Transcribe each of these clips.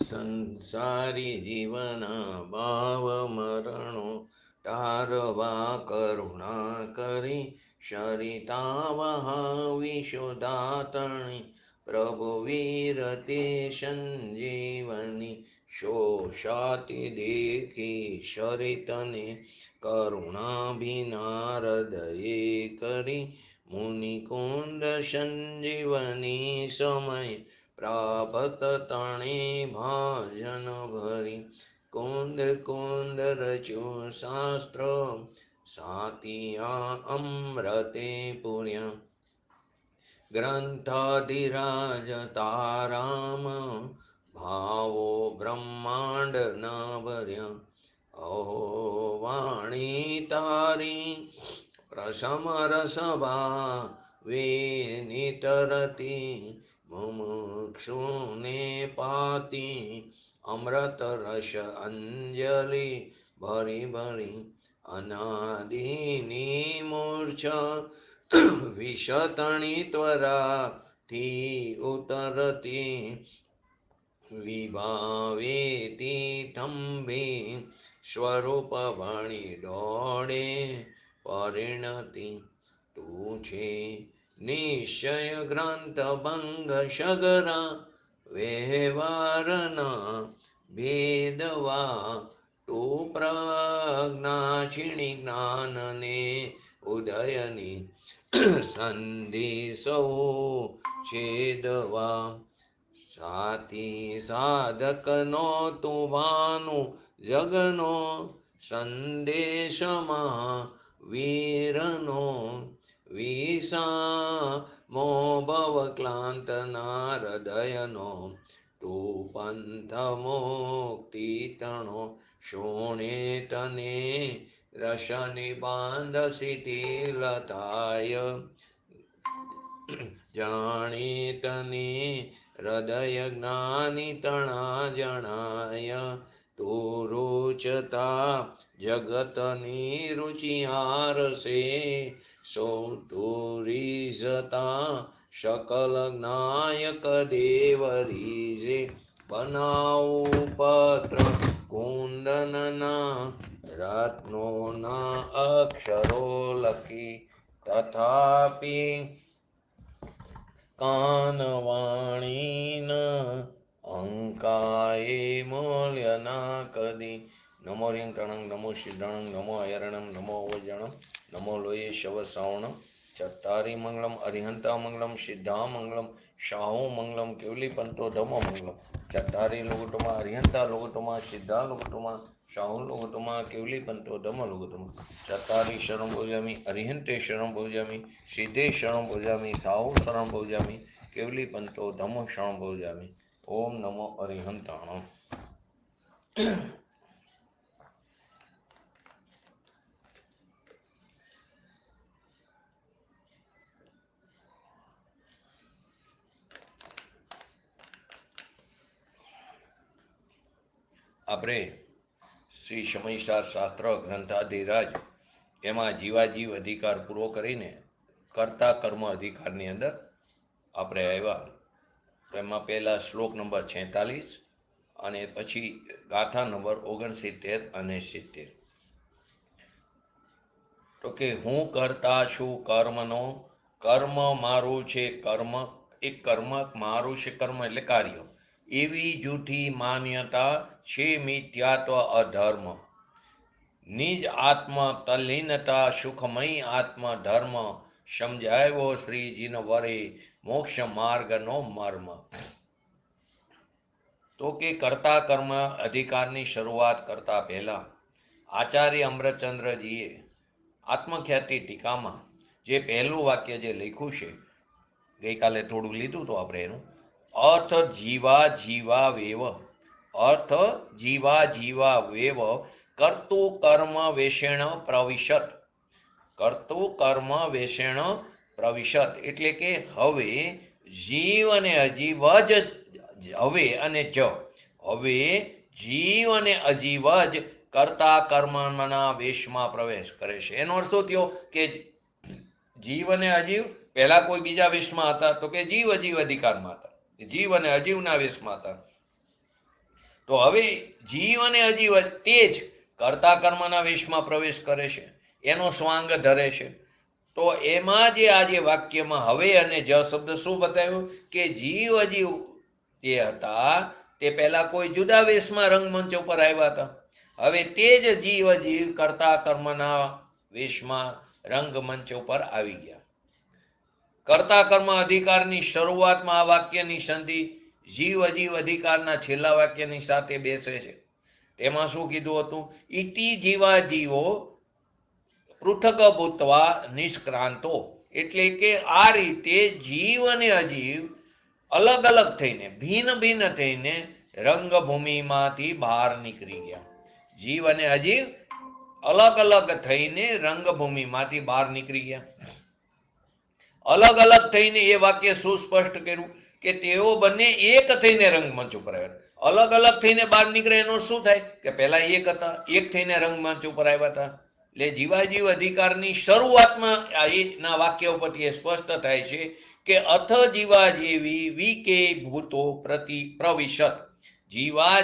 સંસારી જીવના ભાવ મરણો તારવા કરુણા કરી શરિતા વિશુદાતણી પ્રભુ વીરતે સંજીવની શોષાતી દેખી શરિતને કરુણાભિના હૃદયે કરી મુનિકુંદ સંજીવની સમય પ્રાપ્ત તણે ભાજન ભરી કુંદ કુંદ રચ્યું શાસ્ત્ર સાતિયા અમૃતે પૂર્યા ગ્રંથાધિરાજ તારામ ભાવો બ્રહ્માંડ ન ભર્યા અહો વાણી તારી પ્રસમ રસભા વિનિતરતી મુમુક્ષુને પાતી અમૃત રસ અંજલિ ભરી ભરી અનાદિની મૂર્છા વિષતણી ત્વરાથી ઉતરતી વિભાવેતી થંભી સ્વરૂપ ભણી દોડે પરિણતિ તું છે નિશ્ચય ગ્રંથ ભંગ સગરા વ્યવહારના ભેદવા તું પ્રજ્ઞા છીણી જ્ઞાનને ઉદયની સંધિ સૌ છેદવા સાથી સાધકનો તું ભાનુ જગનો સંદેશમાં વીરનો વિષામો ભવ ક્લાંતના હૃદયનો તું પંથ મુક્તિ તણો શોણે તને રસ નિબાંધ શિથિલતાય જાણી તને હૃદય જ્ઞાની તણા જણાય તું રૂચતા જગતની રુચિહારસે સૌ તું રીઝતા શકલ જ્ઞાયક દેવ રીઝે બનાવું પત્ર કુંદનના રત્નોના અક્ષરો લખી તથાપી કાનવાણીના અંકાએ મૂલ્ય ના કદી નમો રિયં ટણં નમો સિદ્ધણં નમો અયરણં નમો ઓજણં નમો લોયે શવ શ્રાવણં ચટ્ટારી મંગલમ અરિહંતા મંગલમ સિદ્ધા મંગલમ શાહુ મંગલમ કેવલી પંતો ધમો મંગલમ ચટ્ટારી લોગુટમાં અરિહંતા લોગુટમાં સિદ્ધા લોગુટમાં શાહુ લોગુટમાં કેવલી પંતો ધમ લોગુટમાં ચટ્ટારી શરણ ભોજામી અરિહંતે શરણ ભોજામી સિદ્ધે શરણ ભોજામી શાહુ શરણ ભોજામી કેવલી પંતો ધમ શરણ ભોજામી ઓમ નમો અરિહંતાણં. આપણે શ્રી સમયસાર શાસ્ત્ર ગ્રંથાધિરાજ એમાં જીવાજીવ અધિકાર પૂરો કરીને કર્તા કર્મ અધિકારની અંદર આપણે આવ્યા. તો એમાં પહેલા શ્લોક નંબર 46 અને પછી ગાથા નંબર 69 અને 70. તો કે હું કરતા છું કર્મનો, કર્મ મારું છે, કર્મ એક કર્મ મારું છે, કર્મ એટલે કાર્ય, એવી જૂઠી માન્યતા છે મિથ્યાત્વ અધર્મ. નિજ આત્મ તલ્લીનતા સુખમય આત્મ ધર્મ, સમજાવ્યો શ્રીજીન વરે મોક્ષ માર્ગનો મર્મ. તો કે કરતા કર્મ અધિકારની શરૂઆત કરતા પહેલા આચાર્ય અમૃતચંદ્રજીએ આત્મખ્યાતિ ટીકામાં જે પહેલું વાક્ય જે લખ્યું છે, ગઈકાલે થોડું લીધું તો આપણે એનું, અર્થ જીવા જીવા વેવ, અર્થ જીવા જીવા વેવ કર્તુ કર્મ વેષેણ પ્રવિશત, કર્તુ કર્મ વેષેણ પ્રવિશત એટલે કે હવે જીવ અને અજીવ જ, હવે અને જ, હવે જીવ અને અજીવ જ કરતા કર્મના વેશમાં પ્રવેશ કરે છે. એનો અર્થ શું થયો કે જીવ અને અજીવ પહેલા કોઈ બીજા વેશમાં હતા, તો કે જીવ અજીવ અધિકારમાં હતા, જીવ અને અજીવના વેશમાં હતા. તો હવે જીવ અને અજીવ તે જ કર્તા કર્મના વેશમાં પ્રવેશ કરે છે, એનો સ્વાંગ ધરે છે. તો એમાં જે આજે વાક્યમાં હવે અને જ શબ્દ શું બતાવ્યું કે જીવ અજીવ તે હતા તે પહેલા કોઈ જુદા વેશમાં રંગમંચ ઉપર આવ્યા હતા. હવે તે જ જીવ અજીવ કર્તા કર્મના વેશમાં રંગમંચ ઉપર આવી ગયા. કર્તા કર્મ અધિકારની શરૂઆતમાં આ વાક્યની સંધિ જીવ અજીવ અધિકારના છેલ્લા વાક્યની સાથે બેસે છે. તેમાં શું કીધું હતું? ઇતિ જીવા જીવો પૃથક ભૂતવા નિષ્ક્રાંતો, એટલે કે આ રીતે જીવ અને અજીવ અલગ અલગ થઈને ભિન્ન ભિન્ન થઈને રંગભૂમિમાંથી બહાર નીકળી ગયા. જીવ અને અજીવ અલગ અલગ થઈને રંગભૂમિમાંથી બહાર નીકળી ગયા. અલગ અલગ થઈને એ વાક્ય સુસ્પષ્ટ કર્યું કે તેઓ બંને એક થઈને રંગમંચ ઉપર આવ્યા. અલગ અલગ થઈને બહાર નીકળે એનો શું થાય કે પહેલા એક હતા, એક થઈને રંગમંચ ઉપર આવ્યા હતા. એટલે જીવાજીવ અધિકારની શરૂઆતમાં ના વાક્ય ઉપરથી સ્પષ્ટ થાય છે કે અથ જીવા જેવી વિકે ભૂતો પ્રવિશત, જીવા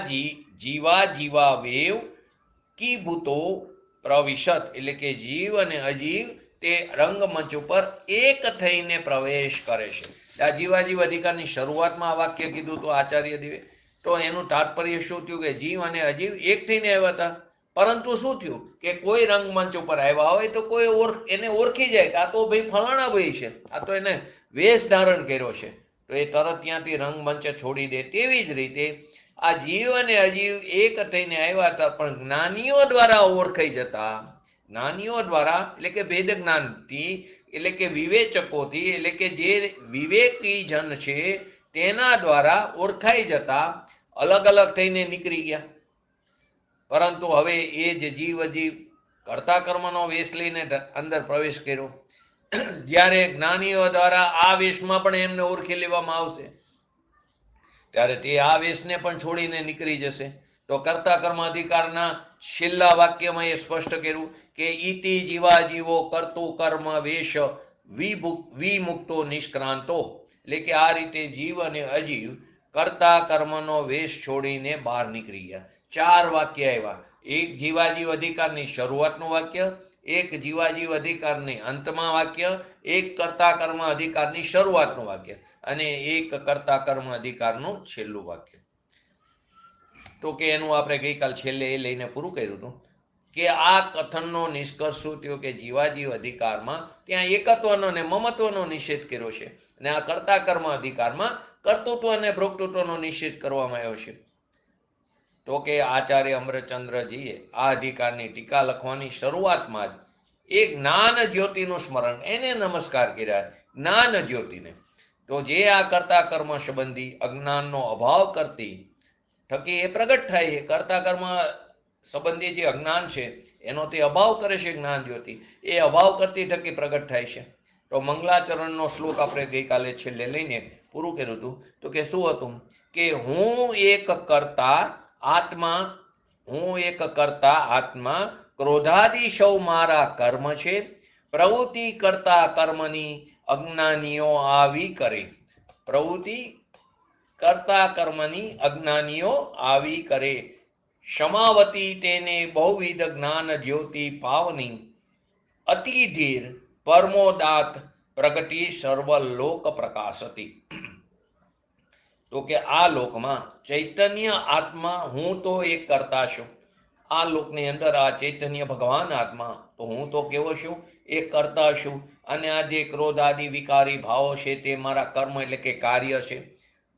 જીવા વેવ કી ભૂતો પ્રવિશત, એટલે કે જીવ અને અજીવ તે રંગમંચ ઉપર એક થઈને પ્રવેશ કરે છે. આ જીવાજીવ અધિકારની શરૂઆતમાં આ વાક્ય કીધું હતું આચાર્ય દેવે. તો એનું તાત્પર્ય શું થયું કે જીવ અને અજીવ એક થઈને આવ્યા હતા, પરંતુ શું થયું કે કોઈ રંગમંચ ઉપર આવ્યા હોય તો કોઈ એને ઓળખી જાય કે આ તો ભાઈ ફલાણા ભાઈ છે, આ તો એને વેશ ધારણ કર્યો છે, તો એ તરત ત્યાંથી રંગમંચ છોડી દે. તેવી જ રીતે આ જીવ અને અજીવ એક થઈને આવ્યા હતા, પણ જ્ઞાનીઓ દ્વારા ઓળખાઈ જતા, જ્ઞાનીઓ દ્વારા એટલે કે ભેદ જ્ઞાનથી, એટલે કે વિવેચકોથી, એટલે કે જે વિવેકી જન છે તેના દ્વારા ઓળખાઈ જતા અલગ અલગ થઈને નીકળી ગયા. પરંતુ હવે એ જ જીવ અજીવ કર્તા કર્મનો વેશ લઈને અંદર પ્રવેશ કર્યો. જ્યારે જ્ઞાનીઓ દ્વારા આ વેશમાં પણ એમને ઓળખી લેવામાં આવશે ત્યારે તે આ વેશને પણ છોડીને નીકળી જશે. તો કર્તા કર્મ અધિકારના છેલ્લા વાક્યમાં એ સ્પષ્ટ કર્યું કે ઇતિ જીવા જીવો કર્તુ કર્મ વેશ વિમુક્તો નિષ્ક્રાંતો, એટલે કે આ રીતે જીવ અને અજીવ કર્તા કર્મનો વેશ છોડીને બહાર નીકળી ગયા. 4 વાક્ય આવ્યા. એક જીવાજીવ અધિકારની શરૂઆતનું વાક્ય, એક જીવાજીવ અધિકારની અંતમાં વાક્ય, એક કર્તા કર્મ અધિકારની શરૂઆતનું વાક્ય અને એક કર્તા કર્મ અધિકારનું છેલ્લું વાક્ય. તો કે એનું આપણે ગઈકાલ છેલ્લે એ લઈને પૂરું કર્યું હતું કે આ કથનનો નિષ્કર્ષ શું થયો કે જીવાજીવ અધિકારમાં ત્યાં એકત્વનો અને મમત્વનો નિષેધ કર્યો છે અને આ કર્તા કર્મ અધિકારમાં કર્તૃત્વ અને ભોક્તૃત્વનો નિષેધ કરવામાં આવ્યો છે. તો કે આચાર્ય અમરચંદ્રજીએ આ અધિકારની ટીકા લખવાની શરૂઆતમાં જ એક જ્ઞાન જ્યોતિનું સ્મરણ, એને નમસ્કાર કર્યા, જ્ઞાન જ્યોતિને. તો જે આ કર્તા કર્મ સંબંધી અજ્ઞાનનો અભાવ કરતી થકી એ પ્રગટ થાય છે. કર્તા કર્મ સંબંધી જે અજ્ઞાન છે એનો તે અભાવ કરે છે જ્ઞાન જ્યોતિ, એ અભાવ કરતી થકી પ્રગટ થાય છે. તો મંગલાચરણનો શ્લોક આપણે ગઈકાલે છેલ્લે લઈને પૂરું કર્યું હતું. તો કે શું હતું કે હું એક કરતા આત્મા ક્રોધાદિ સૌ મારા કર્મ છે, પ્રવૃત્તિ કરતા કર્મની અજ્ઞાનીઓ આવી કરે, પ્રવૃત્તિ કરતા કર્મની અજ્ઞાનીઓ આવી કરે, ક્ષમાવતી તેને બહુવિધ જ્ઞાન જ્યોતિ પાવની, અતિ ધીર પરમોદાત પ્રગટી સર્વલોક પ્રકાશતી. તો કે આ લોકમાં ચૈતન્ય આત્મા હું તો એક કરતા છું. આ લોકની અંદર આ ચૈતન્ય ભગવાન આત્મા તો હું તો કેવો છું? એક કરતા છું. અને આ જે ક્રોધ આદિ વિકારી ભાવો છે તે મારા કર્મ એટલે કે કાર્ય છે.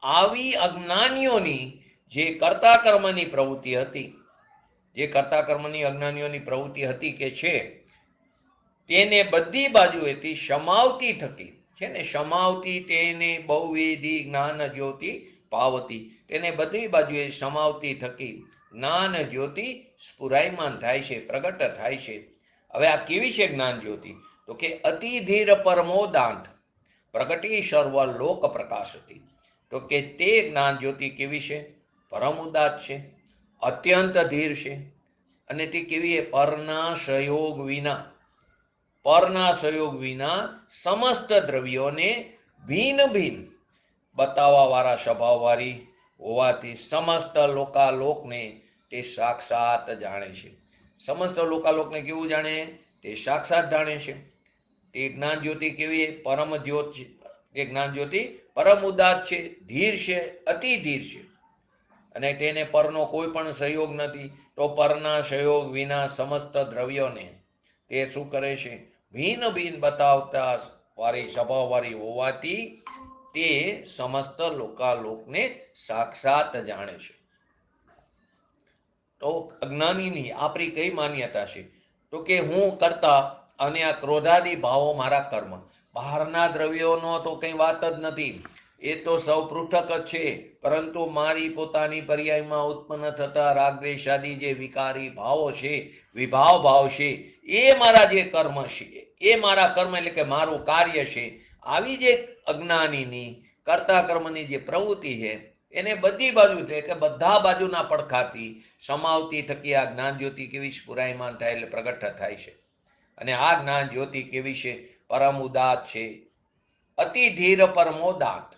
આવી અજ્ઞાનીઓની જે કર્તા કર્મની પ્રવૃત્તિ હતી, જે કર્તા કર્મની અજ્ઞાનીઓની પ્રવૃત્તિ હતી કે છે, તેને બધી બાજુએથી સમાવતી થકી છે ને, સમાવતી તેને બહુવિધી જ્ઞાન જ્યોતિ પાવતી, તેને બધી બાજુએ સમાવતી થકી જ્ઞાન જ્યોતિ સ્ફુરાયમાન થાય છે, પ્રગટ થાય છે. હવે આ કેવી છે જ્ઞાન જ્યોતિ? તો કે અતિ ધીર પરમોદાંત પ્રગટી સર્વ લોક પ્રકાશતી. તો કે તે જ્ઞાન જ્યોતિ કેવી છે? પરમ ઉદાત છે, અત્યંત ધીર છે અને તે કેવી? પરના સહયોગ વિના સમસ્ત દ્રવ્યોને ભિન્ન ભિન્ન બતાવવા વાળા સ્વભાવ વાળી હોવાથી સમસ્ત લોકાલોકને તે સાક્ષાત જાણે છે. સમસ્ત લોકાલોકને કેવું જાણે? તે સાક્ષાત જાણે છે. તે જ્ઞાન જ્યોતિ કેવી? પરમ જ્યોત છે. તે જ્ઞાન જ્યોતિ પરમ ઉદાત છે, ધીર છે, અતિ ધીર છે, અને તેને પરનો કોઈ પણ સહયોગ નથી. તો પરના સહયોગ વિના સમસ્ત દ્રવ્યોને તે શું કરે છે? ભિન્ન ભિન્ન બતાવતા વાળી સ્વભાવ વાળી હોવાથી તે સમસ્ત લોકાલોકને સાક્ષાત જાણે છે. તો અજ્ઞાનીની આપણી કઈ માન્યતા છે? તો કે હું કરતા અને આ ક્રોધાદી ભાવો મારા કર્મ. બહારના દ્રવ્યોનો તો કઈ વાત જ નથી, એ તો સૌ પૃથક જ છે. પરંતુ મારી પોતાની પર્યાયમાં ઉત્પન્ન થતા રાગદ્વેષાદી જે વિકારી ભાવો છે, વિભાવ ભાવ છે, એ મારા જે કર્મ છે, એ મારા કર્મ એટલે કે મારું કાર્ય છે. આવી જે અજ્ઞાનીની કર્તા કર્મની જે પ્રવૃત્તિ છે, એને બધી બાજુ એટલે કે બધા બાજુના પડખાથી સમાવતી થકી આ જ્ઞાન જ્યોતિ કેવી સ્ફુરાયમાન થાય એટલે પ્રગટ થાય છે. અને આ જ્ઞાન જ્યોતિ કેવી છે? પરમ ઉદાત છે, અતિ ધીર પરમોદાત,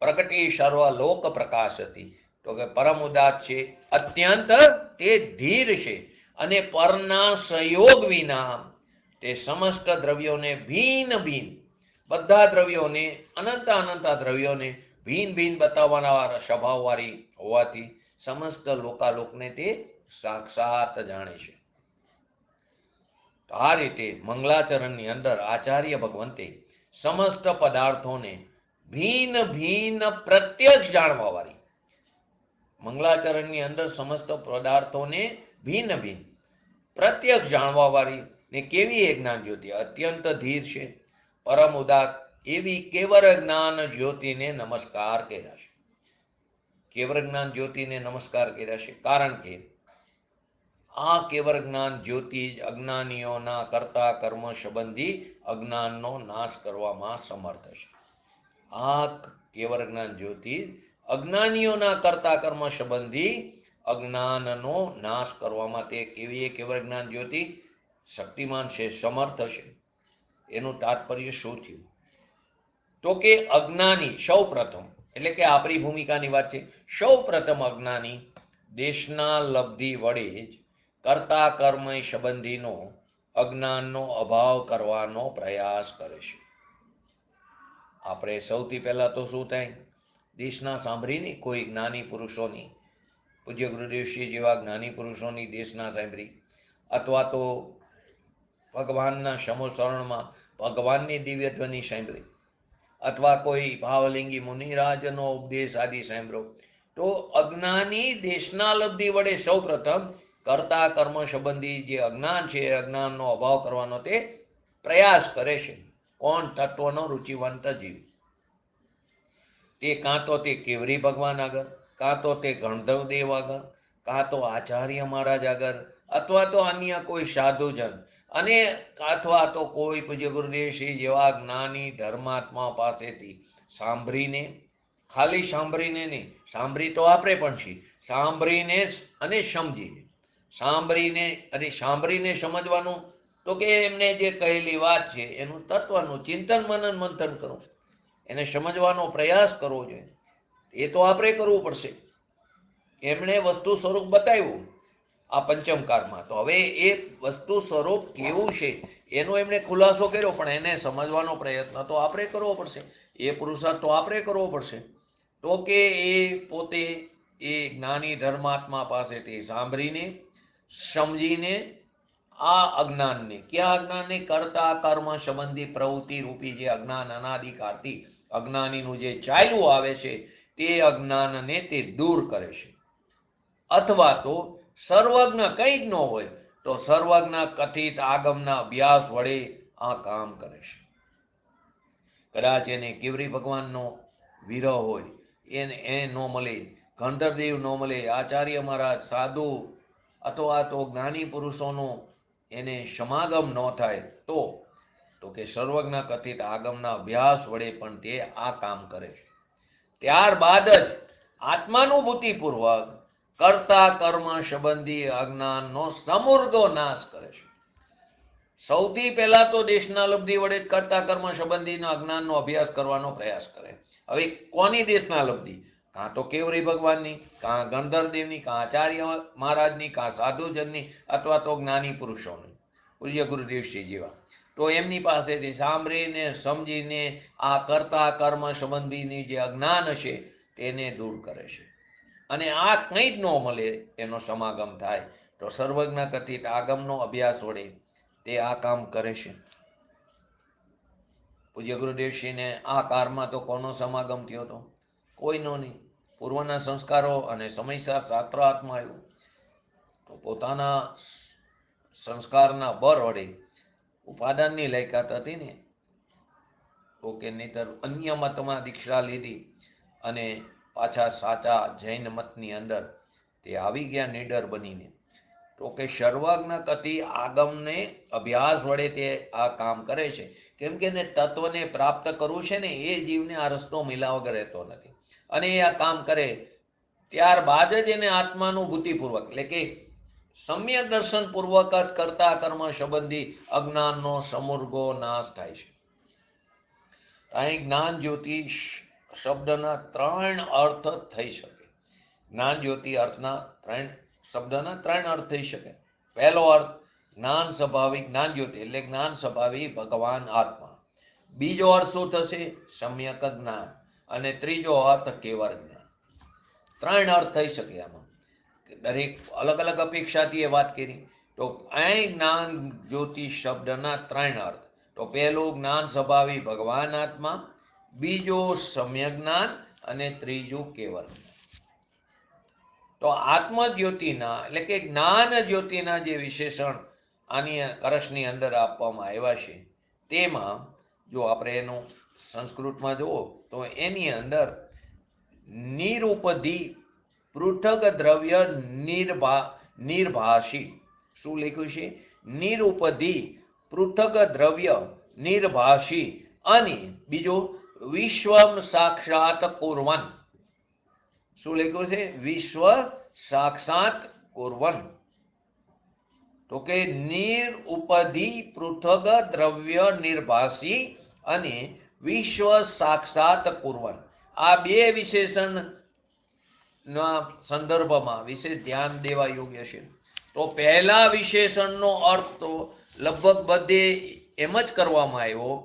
પ્રગટી સર્વ લોક પ્રકાશ હતી. તો કે પરમ ઉદાત છે, અત્યંત તે ધીર છે, અને પરના સહયોગ વિના તે સમસ્ત દ્રવ્યોને ભિન્ન ભિન્ન, બધા દ્રવ્યોને, અનંત અનંત દ્રવ્યોને ભિન્ન ભિન્ન બતાવવાના સ્વભાવ વાળી હોવાથી સમસ્ત લોકાલોકને તે સાક્ષાત જાણે છે. તો આ રીતે મંગલાચરણની અંદર આચાર્ય ભગવંતે સમસ્ત પદાર્થોને ભિન્ન ભિન્ન પ્રત્યક્ષ જાણવા વાળી, મંગલાચરણની અંદર સમસ્ત પદાર્થોને ભિન્ન ભિન્ન પ્રત્યક્ષ જાણવા વાળી ને કેવી એ જ્ઞાન જ્યોતિ અત્યંત ધીર છે, પરમ ઉદાત, એવી કેવર જ્ઞાન જ્યોતિને નમસ્કાર કર્યા છે. કેવર જ્ઞાન જ્યોતિને નમસ્કાર કર્યા છે કારણ કે આ કેવર જ્ઞાન જ્યોતિ અજ્ઞાનીઓના કરતા કર્મ સંબંધી અજ્ઞાનનો નાશ કરવામાં સમર્થ છે. આ કેવર જ્ઞાન જ્યોતિ અજ્ઞાનીઓના કરતા કર્મ સંબંધી અજ્ઞાનનો નાશ કરવામાં તે કેવી કેવર જ્ઞાન જ્યોતિ શક્તિમાન છે, સમર્થ છે. એનું તાત્પર્ય શું થયું? તો કે અજ્ઞાની સૌ પ્રથમ, એટલે કે આપણી ભૂમિકાની વાત છે, સૌ પ્રથમ અજ્ઞાની દેશના લબ્ધિ વડે જ કરતા કર્મ સંબંધીનો અજ્ઞાનનો અભાવ કરવાનો પ્રયાસ કરે છે. આપણે સૌથી પહેલા તો શું થાય? દેશના સાંભળીને કોઈ જ્ઞાની પુરુષોની, પૂજ્ય ગુરુદેવશ્રી જેવા જ્ઞાની પુરુષોની દેશના સાંભળી, અથવા તો ભગવાનના સમોસરણમાં ભગવાનની દિવ્ય ધ્વનિ સાંભળી, અથવા કોઈ ભાવલિંગી મુનિરાજનો ઉપદેશ આદિ સાંભળો. તો અજ્ઞાની દેશના લબ્ધિ વડે સૌ પ્રથમ કરતા કર્મ સંબંધી જે અજ્ઞાન છે, અજ્ઞાનનો અભાવ કરવાનો તે પ્રયાસ કરે છે. કોણ? તત્વનો રુચિવંત જીવ. તે કાં તો તે કેવરી ભગવાન આગળ, કાં તો તે ગણધર્વદેવ આગળ, કાં તો આચાર્ય મહારાજ આગળ, અથવા તો અન્ય કોઈ સાધુજન, અને અથવા તો કોઈ પૂજ્ય ગુરુદેવ શ્રી જેવા જ્ઞાની ધર્માત્મા પાસેથી સાંભળીને, ખાલી સાંભળીને નહીં, સાંભળી તો આપણે પણ છીએ, સાંભળીને અને સમજીને, સાંભળીને સમજવાનું, તો કે એમને જે કહેલી વાત છે એનું તત્વનું ચિંતન મનન મંથન કરવું, એને સમજવાનો પ્રયાસ કરવો જોઈએ. એ તો આપણે કરવું પડશે. એમણે વસ્તુ સ્વરૂપ બતાવ્યું આ પંચમકારમાં, તો હવે એ વસ્તુ સ્વરૂપ કેવું છે એનો એમણે ખુલાસો કર્યો, પણ એને સમજવાનો પ્રયત્ન તો આપણે કરવો પડશે. એ પુરુષાર્થ તો આપણે કરવો પડશે. તો કે એ પોતે એ જ્ઞાની ધર્માત્મા પાસેથી સાંભળીને, સમજીને આ અજ્ઞાનને, ક્યાં અજ્ઞાનને? કરતા કર્મ સંબંધી પ્રવૃત્તિ રૂપી જે અજ્ઞાન અનાદિકાળથી અજ્ઞાનીનું જે ચાલ્યું આવે છે, તે અજ્ઞાનને તે દૂર કરે છે. અથવા તો સર્વજ્ઞ કંઈ જ ન હોય તો સર્વજ્ઞ કથિત આગમના અભ્યાસ વડે આ કામ કરે છે. કદાચ એને કેવરી ભગવાનનો વિરહ હોય, એને ન મળે, ગણધરદેવ ન મળે, આચાર્ય મહારાજ, સાધુ અથવા તો જ્ઞાની પુરુષોનો એને સમાગમ ન થાય, તો કે સર્વજ્ઞ કથિત આગમના અભ્યાસ વડે પણ તે આ કામ કરે છે. ત્યારબાદ જ આત્માનુભૂતિપૂર્વક કરતા કર્મ સંબંધી અજ્ઞાનનો સમૂર્ગો નાશ કરે છે. સૌથી પહેલા તો દેશના લબ્ધિ વડે જ કરતા કર્મ સંબંધીના અજ્ઞાનનો અભ્યાસ કરવાનો પ્રયાસ કરે. હવે કોની દેશના લબ્ધિ? કાં તો કેવરી ભગવાનની, કાં ગણધરદેવની, કાં આચાર્ય મહારાજની, કાં સાધુજનની, અથવા તો જ્ઞાની પુરુષોની, પૂજ્ય ગુરુદેવશ્રી જેવા. તો એમની પાસેથી સાંભળીને સમજીને આ કરતા કર્મ સંબંધીની જે અજ્ઞાન છે તેને દૂર કરે છે. અને આ કંઈ જ ન મળે એનો સમાગમ થાય તો સર્વજ્ઞ કથિત આગમનો અભ્યાસ વડે તે આ કામ કરે છે. પૂજ્ય ગુરુદેવશ્રીને આ કાળમાં તો કોનો સમાગમ થયો હતો? કોઈનો નહીં. પૂર્વના સંસ્કારો અને સમયસર શાસ્ત્ર હાથમાં આવ્યું તો પોતાના સંસ્કારના બર વડે ઉપાદાનની લાયકાત હતી ને તો કે નહીતર અન્ય મતમાં દીક્ષા લીધી અને પાછા સાચા જૈન મતની અંદર તે આવી ગયા નીડર બનીને. તો કે સર્વજ્ઞ કતિ આગમને અભ્યાસ વડે તે આ કામ કરે છે. કેમ કે એને તત્વને પ્રાપ્ત કરવું છે ને એ જીવને આ રસ્તો મિલા વગર રહેતો નથી. અને એ આ કામ કરે ત્યારબાદ જ એને આત્માનુભૂતિપૂર્વક એટલે કે સમ્યક દર્શન પૂર્વક જ કરતા કર્મ સંબંધી અજ્ઞાનનો સમૂર્ગો નાશ થાય છે. અહીં જ્ઞાન જ્યોતિ શબ્દના 3 અર્થ થઈ શકે. જ્ઞાન જ્યોતિ અર્થના 3 શબ્દના 3 અર્થ થઈ શકે. પહેલો અર્થ જ્ઞાન સ્વભાવિક જ્ઞાન જ્યોતિ એટલે જ્ઞાન સ્વભાવી ભગવાન આત્મા. બીજો અર્થ શું થશે? સમ્યક જ્ઞાન. અને ત્રીજો અર્થ કેવળ જ્ઞાન. 3 અર્થ થઈ શકે આમાં. દરેક અલગ અલગ અપેક્ષાથી એ વાત કરી. તો અહીં જ્ઞાન જ્યોતિ શબ્દના 3 અર્થ. તો પહેલું જ્ઞાન સ્વભાવી ભગવાન આત્મા, બીજો સમ્યક જ્ઞાન અને ત્રીજું કેવળ જ્ઞાન. તો આત્મજ્યોતિના એટલે કે જ્ઞાન જ્યોતિના જે વિશેષણ આની કરશની અંદર આપવામાં આવ્યા છે તેમાં જો આપણે એનું સંસ્કૃતમાં જુઓ તો એની અંદર નિરુપધિ પૃથક દ્રવ્ય નિર્ભાષી શું લખ્યું છે? નિરુપધિ પૃથક દ્રવ્ય નિર્ભાષી અને બીજો વિશ્વમ સાક્ષાત કુર્વન. શું લખ્યું છે? વિશ્વ સાક્ષાત કુર્વન. તો કે નિરુપધિ પૃથક દ્રવ્ય નિર્ભાષી અને વિશ્વ સાક્ષાત કુર્વન. આ બે વિશેષણ ના સંદર્ભમાં વિશેષ ધ્યાન દેવા યોગ્ય છે. તો પહેલા વિશેષણનો અર્થ તો લગભગ બધે એમ જ કરવામાં આવ્યો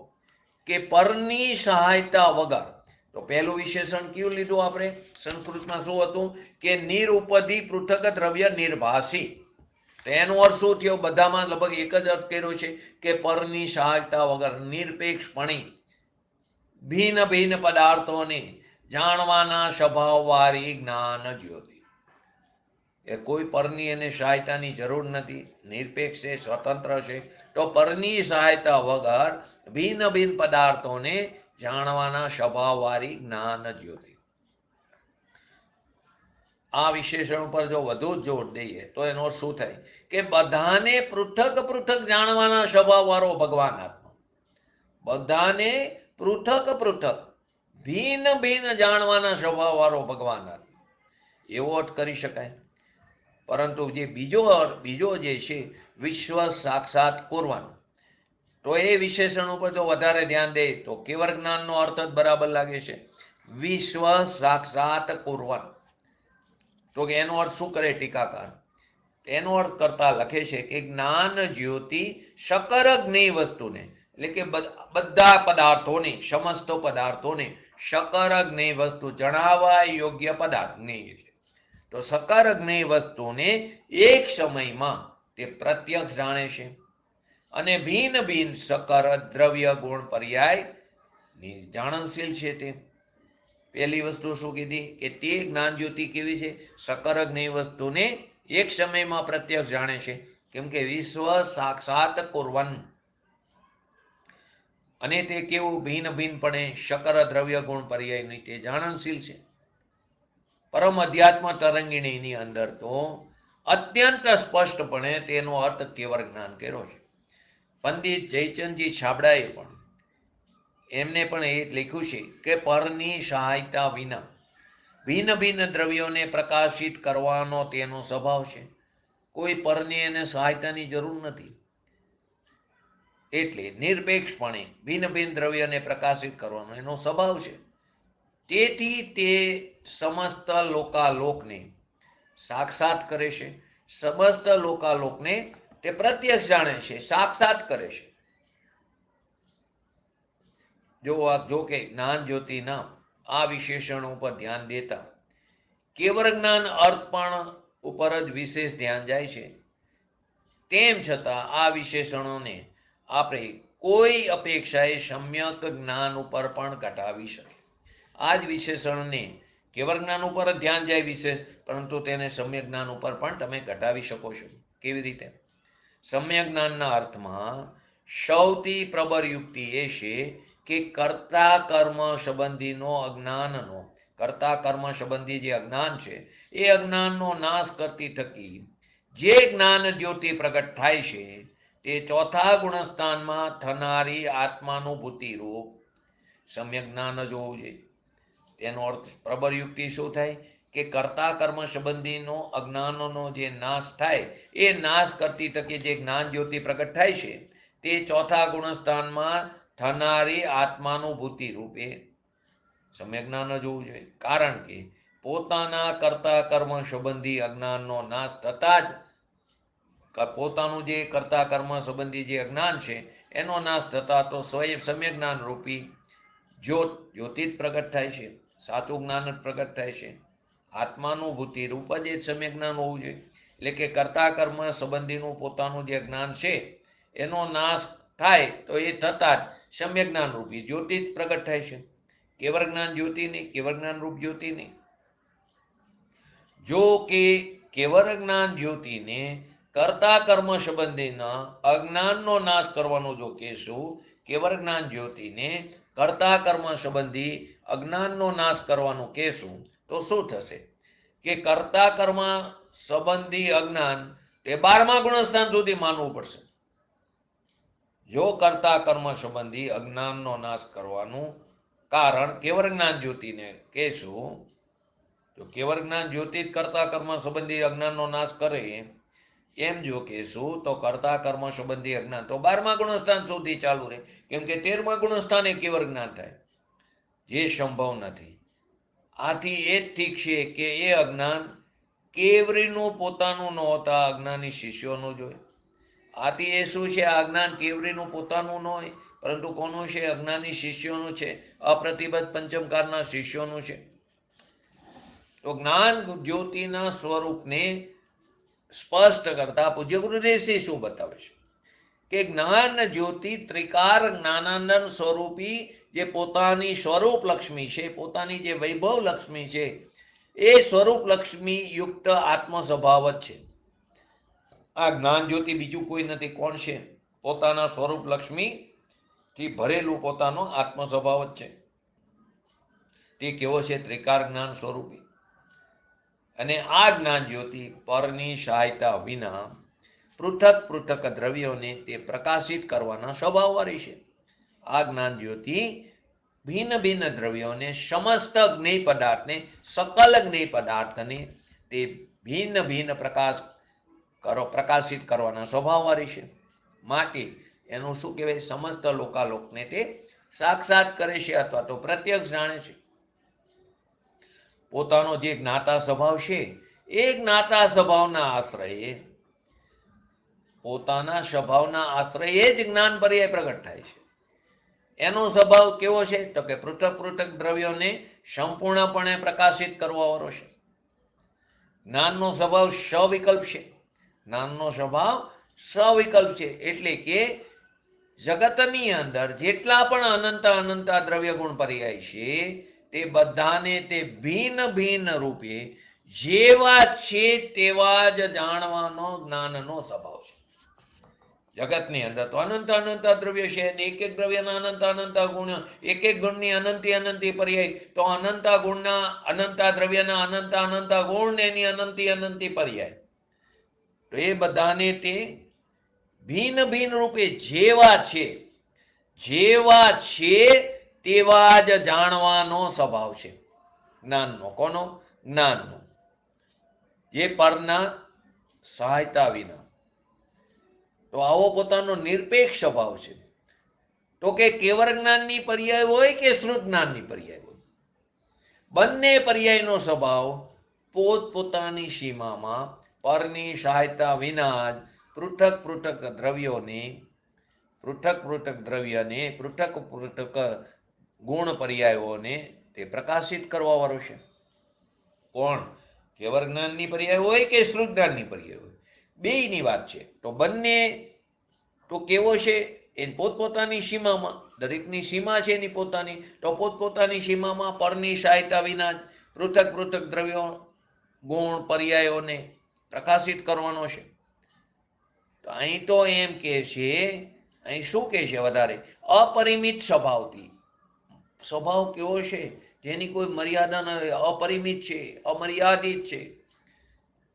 કે પરની સહાયતા વગર. તો પહેલું વિશેષણ કયું લીધું આપણે? સંસ્કૃતમાં શું હતું કે નિરુપધિ પૃથક દ્રવ્ય નિર્ભાષી. તો એનો અર્થ શું થયો? બધામાં લગભગ એક જ અર્થ કર્યો છે કે પરની સહાયતા વગર નિરપેક્ષપણે ભિન્ન ભિન્ન પદાર્થોને જાણવાના સ્વભાવવાળી જ્ઞાન જ્યોતિ. એ કોઈ પરની એને સહાયતાની જરૂર નથી. નિરપેક્ષ છે, સ્વતંત્ર છે. તો પરની સહાયતા વગર ભિન્ન ભિન્ન પદાર્થોને જાણવાના સ્વભાવવાળી જ્ઞાન જ્યોતિ. આ વિશેષણ ઉપર જો વધુ જોર દઈએ તો એનો શું થાય કે બધાને પૃથક પૃથક જાણવાના સ્વભાવવાળો ભગવાન આત્મા. બધાને પૃથક પૃથક ભિન્ન ભિન્ન જાણવાના સ્વભાવવાળો ભગવાન આત્મા. એવો અર્થ કરી શકાય. પરંતુ જે બીજો જે છે વિશ્વ સાક્ષાત કુર્વન, તો એ વિશેષણ ઉપર જો વધારે ધ્યાન દે તો કેવળ જ્ઞાનનો અર્થ જ બરાબર લાગે છે. વિશ્વ સાક્ષાત કુર્વન. તો કે એનો અર્થ શું કરે ટીકાકાર? એનો અર્થ કરતા લખે છે કે જ્ઞાન જ્યોતિ શકર જ્ઞેય વસ્તુને એટલે કે બધા પદાર્થોને સમસ્ત પદાર્થોને શકર જ્ઞેય વસ્તુ જણાવવા યોગ્ય પદાર્થ જ્ઞેય. તો શકર જ્ઞેય વસ્તુને એક સમયમાં તે પ્રત્યક્ષ જાણે છે અને ભિન્ન ભિન્ન શકર દ્રવ્ય ગુણ પર્યાય જાણનશીલ છે. તે પહેલી વસ્તુ શું કીધી કે તે જ્ઞાન જ્યોતિ કેવી છે? શકર જ્ઞેય વસ્તુને એક સમયમાં પ્રત્યક્ષ જાણે છે. કેમ કે વિશ્વ સાક્ષાત કુર્વન. અને તે કેવું? ભિન્ન ભિન્નપણે શકર દ્રવ્ય ગુણ પર્યાયની તે જાણનશીલ છે. પરમ અધ્યાત્મ તરંગિણીની અંદર તો અત્યંત સ્પષ્ટપણે તેનો અર્થ કેવળ જ્ઞાન કર્યો છે. પંડિત જયચંદજી છાબડાએ પણ એમને પણ એ લખ્યું છે કે પરની સહાયતા વિના ભિન્ન ભિન્ન દ્રવ્યોને પ્રકાશિત કરવાનો તેનો સ્વભાવ છે. કોઈ પરની એને સહાયતાની જરૂર નથી. એટલે નિરપેક્ષપણે ભિન્ન ભિન્ન દ્રવ્યને પ્રકાશિત કરવાનો એનો સ્વભાવ છે. તેથી તે સમસ્ત લોકાલોકને સાક્ષાત કરે છે, સમસ્ત લોકાલોકને તે પ્રત્યક્ષ જાણે છે, સાક્ષાત કરે છે. જો કે જ્ઞાન જ્યોતિના આ વિશેષણો ઉપર ધ્યાન દેતા કેવળ જ્ઞાન અર્થ પણ ઉપર જ વિશેષ ધ્યાન જાય છે. તેમ છતાં આ વિશેષણોને આપણે કોઈ અપેક્ષાએ સમ્યક જ્ઞાન ઉપર પણ ઘટાવી શકે. આ જ વિશેષણને કેવળ જ્ઞાન ઉપર જ ધ્યાન જાય વિશેષ, પરંતુ તેને સમ્યક જ્ઞાન ઉપર પણ તમે ઘટાવી શકો છો. કેવી રીતે? સમ્યક જ્ઞાનના અર્થમાં સૌથી પ્રબળ યુક્તિ એ છે કે કર્તા કર્મ સંબંધીનો અજ્ઞાનનો, કર્તા કર્મ સંબંધી જે અજ્ઞાન છે એ અજ્ઞાનનો નાશ કરતી થકી જે જ્ઞાન જ્યોતિ પ્રગટ થાય છે તે ચોથા ગુણસ્થાનમાં થનારી આત્માનુભૂતિ રૂપ સમ્યક જ્ઞાન જ હોવું જોઈએ. તેનો અર્થ પ્રબળ યુક્તિ શું થાય કે કર્તા કર્મ સંબંધીનો અજ્ઞાનનો જે નાશ થાય એ નાશ કરતી તકે જે જ્ઞાન જ્યોતિ પ્રગટ થાય છે તે ચોથા ગુણસ્થાનમાં થનારી આત્માનુભૂતિ રૂપે સમ્યક જ્ઞાન જ હોવું જોઈએ. કારણ કે પોતાના કર્તા કર્મ સંબંધી અજ્ઞાનનો નાશ થતા જ પોતાનું જે કર્તા કર્મ સંબંધી જે અજ્ઞાન છે એનો નાશ થતા તો સ્વયં સમ્યક જ્ઞાન રૂપી જ્યોતિ જ પ્રગટ થાય છે, સાચું જ્ઞાન જ પ્રગટ થાય છે. આત્માનુભૂતિ રૂપ જ એ સમ્યક જ્ઞાન હોવું જોઈએ. એટલે કે કર્તા કર્મ સંબંધીનું પોતાનું જે જ્ઞાન છે એનો નાશ થાય તો એ થતા જ સમ્યક જ્ઞાન રૂપી જ્યોતિ જ પ્રગટ થાય છે. કેવળ જ્ઞાન જ્યોતિ નહીં, કેવળ જ્ઞાન રૂપ જ્યોતિ નહીં. જો કે કેવળ જ્ઞાન જ્યોતિને કર્તા કર્મ સંબંધીના અજ્ઞાનનો નાશ કરવાનો જો કહેશું, કેવળ જ્ઞાન જ્યોતિને કર્તા કર્મ સંબંધી અજ્ઞાનનો નાશ કરવાનું કહેશું તો શું થશે કે કર્તા કર્મ સંબંધી અજ્ઞાન તે 12મા ગુણસ્થાન સુધી માનવું પડશે. જો કર્તા કર્મ સંબંધી અજ્ઞાનનો નાશ કરવાનું કારણ કેવળ જ્ઞાન જ્યોતિને કહેશું, જો કેવળ જ્ઞાન જ્યોતિ જ કર્તા કર્મ સંબંધી અજ્ઞાનનો નાશ કરે એમ જો કહેશું તો કર્તા કર્મ સંબંધી અજ્ઞાન તો 12મા ગુણસ્થાન સુધી ચાલુ રહે, કેમ કે 13મા ગુણસ્થાને કેવળ જ્ઞાન થાય, જે સંભવ નથી. આથી એ જ ઠીક છે કે એ અજ્ઞાન કેવરીનું પોતાનું ન હોતા અજ્ઞાની શિષ્યોનું જ હોય. આથી એ શું છે? આ જ્ઞાન કેવરીનું પોતાનું ન હોય, પરંતુ કોનું છે? અજ્ઞાની શિષ્યોનું છે, અપ્રતિબદ્ધ પંચમકારના શિષ્યોનું છે. તો જ્ઞાન જ્યોતિના સ્વરૂપને સ્પષ્ટ કરતા પૂજ્ય ગુરુદેવશ્રી શું બતાવે છે કે જ્ઞાન જ્યોતિ ત્રિકાર જ્ઞાનાનંદ સ્વરૂપી જે પોતાની સ્વરૂપ લક્ષ્મી છે, પોતાની જે વૈભવ લક્ષ્મી છે એ સ્વરૂપ લક્ષ્મી યુક્ત આત્મ સ્વભાવ જ છે. આ જ્ઞાન જ્યોતિ બીજું કોઈ નથી. કોણ છે? પોતાના સ્વરૂપ લક્ષ્મી થી ભરેલું પોતાનો આત્મ સ્વભાવ જ છે. તે કેવો છે? ત્રિકાર જ્ઞાન સ્વરૂપી. અને આ જ્ઞાન જ્યોતિ પરની સહાયતા વિના પૃથક પૃથક દ્રવ્યોને તે પ્રકાશિત કરવાના સ્વભાવવાળી છે. આ જ્ઞાન જ્યોતિ ભિન્ન ભિન્ન દ્રવ્યોને સમસ્ત જ્ઞેય પદાર્થને, સકલ જ્ઞેય પદાર્થને તે ભિન્ન ભિન્ન પ્રકાશિત કરવાના સ્વભાવવાળી છે. માટે એનું શું કહેવાય? સમસ્ત લોકાલોકને તે સાક્ષાત કરે છે અથવા તો પ્રત્યક્ષ જાણે છે. પોતાનો જે જ્ઞાતા સ્વભાવ છે એ જ્ઞાતા સ્વભાવના આશ્રયે, પોતાના સ્વભાવના આશ્રયે જ જ્ઞાન પર્યાય પ્રગટ થાય છે. એનો સ્વભાવ કેવો છે? તો કે પૃથક પૃથક દ્રવ્યોને સંપૂર્ણપણે પ્રકાશિત કરવાવાળો છે. જ્ઞાનનો સ્વભાવ સવિકલ્પ છે. જ્ઞાનનો સ્વભાવ સવિકલ્પ છે એટલે કે જગતની અંદર જેટલા પણ અનંત દ્રવ્ય ગુણ પર્યાય છે તે બધાને તે ભિન્ન ભિન્ન રૂપે જેવા છે તેવા જ જાણવાનો જ્ઞાનનો સ્વભાવ છે. જગતની અંદર તો અનંત દ્રવ્ય છે અને એક એક દ્રવ્યના અનંત ગુણ, એક એક ગુણની અનંતી પર્યાય, તો અનંત ગુણના અનંત દ્રવ્યના અનંત ગુણ એની અનંતી પર્યાય, તો એ બધાને તે ભિન્ન ભિન્ન રૂપે જેવા છે તેવા જ જાણવાનો સ્વભાવ છે જ્ઞાનનો. કોનો? જ્ઞાનનો. જે પરના સહાયતા વિના. તો આવો પોતાનો નિરપેક્ષ સ્વભાવ છે. તો કે કેવળ જ્ઞાનની પર્યાય હોય કે શ્રુત જ્ઞાનની પર્યાય હોય, બંને પર્યાયનો સ્વભાવ પોતપોતાની સીમામાં પરની સહાયતા વિના જ પૃથક પૃથક દ્રવ્યને પૃથક પૃથક ગુણ પર્યાયોને તે પ્રકાશિત કરવા વાળો છે. કોણ? કેવળ જ્ઞાનની પર્યાય હોય કે શ્રુત જ્ઞાનની પર્યાય હોય, બેયની વાત છે. તો બંને તો કેવો છે? એ પોતપોતાની સીમામાં, દરેકની સીમા છે એની પોતાની, તો પોતપોતાની સીમામાં પરની સહાયતા વિના જ પૃથક પૃથક દ્રવ્યો ગુણ પર્યાયોને પ્રકાશિત કરવાનો છે. તો અહીં તો એમ કે છે, અહીં શું કે છે વધારે? અપરિમિત સ્વભાવથી. સ્વભાવ કેવો છે? જેની કોઈ મર્યાદા નથી, અપરિમિત છે, અમર્યાદિત છે.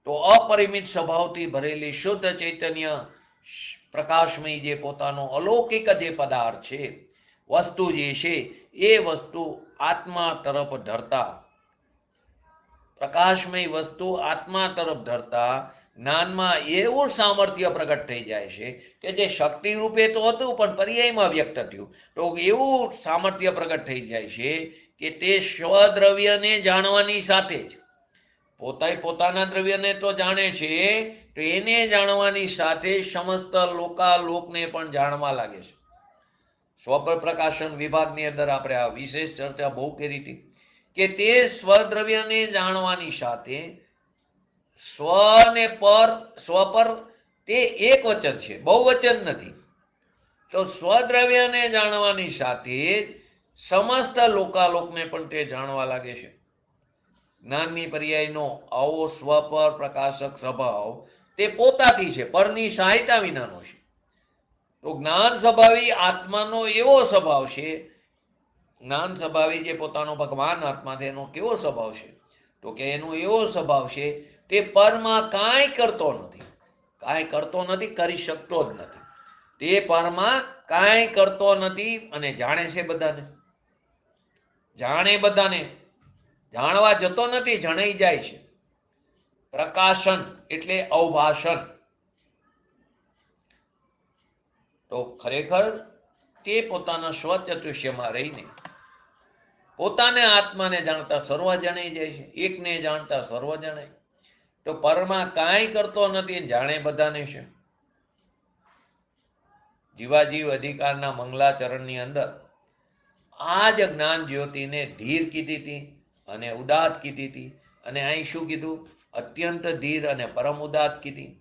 તો અપરિમિત સ્વભાવથી ભરેલી શુદ્ધ ચૈતન્ય પ્રકાશમય જે પોતાનો અલૌકિક જે પદાર્થ છે, વસ્તુ જે છે, એ વસ્તુ આત્મા તરફ ધરતા, પ્રકાશમય વસ્તુ આત્મા તરફ ધરતા જ્ઞાનમાં એવું સામર્થ્ય પ્રગટ થઈ જાય છે કે જે શક્તિ રૂપે તો હતું પણ પર્યાયમાં વ્યક્ત થયું. તો એવું સામર્થ્ય પ્રગટ થઈ જાય છે કે તે સ્વદ્રવ્યને જાણવાની સાથે જ પોતાના દ્રવ્યને તો જાણે છે, તો એને જાણવાની સાથે સમસ્ત લોકાલોકને પણ જાણવા લાગે છે. સ્વપ્રકાશન વિભાગની અંદર આપણે આ વિશેષ ચર્ચા બહુ કરી હતી કે તે સ્વદ્રવ્યને જાણવાની સાથે સ્વ ને સ્વ પર તે એક વચન છે, બહુવચન નથી. તો સ્વદ્રવ્યને જાણવાની સાથે જ સમસ્ત લોકાલોકને પણ તે જાણવા લાગે છે. જ્ઞાનની પર્યાયનો આવો સ્વ પર પ્રકાશક સ્વભાવ તે પોતાથી છે, પરની સહાયતા વિનાનો છે. તો જ્ઞાન સ્વભાવી આત્માનો એવો સ્વભાવ છે, જ્ઞાન સ્વભાવી જે પોતાનો ભગવાન આત્મા છે એનો કેવો સ્વભાવ છે? તો કે એનો એવો સ્વભાવ છે તે પરમાં કાંઈ કરતો નથી, કાંઈ કરતો નથી, કરી શકતો જ નથી. તે પરમાં કાંઈ કરતો નથી અને જાણે છે બધાને, જાણે બધાને, જાણવા જતો નથી, જણાઈ જાય છે. પ્રકાશન એટલે અવભાષણ. તો ખરેખર તે પોતાના સ્વચતુષ્યમાં રહીને પોતાને આત્માને જાણતા સર્વ જણાઈ જાય છે, એકને જાણતા સર્વ જણાય. તો પરમાં કાંઈ કરતો નથી, જાણે બધાને છે. જીવાજીવ અધિકારના મંગલાચરણની અંદર આ જ જ્ઞાન જ્યોતિને ધીર કીધી હતી અને ઉદાત કીધી હતી, અને અહીં શું કીધું? અત્યંત ધીર અને પરમ ઉદાત કીધી.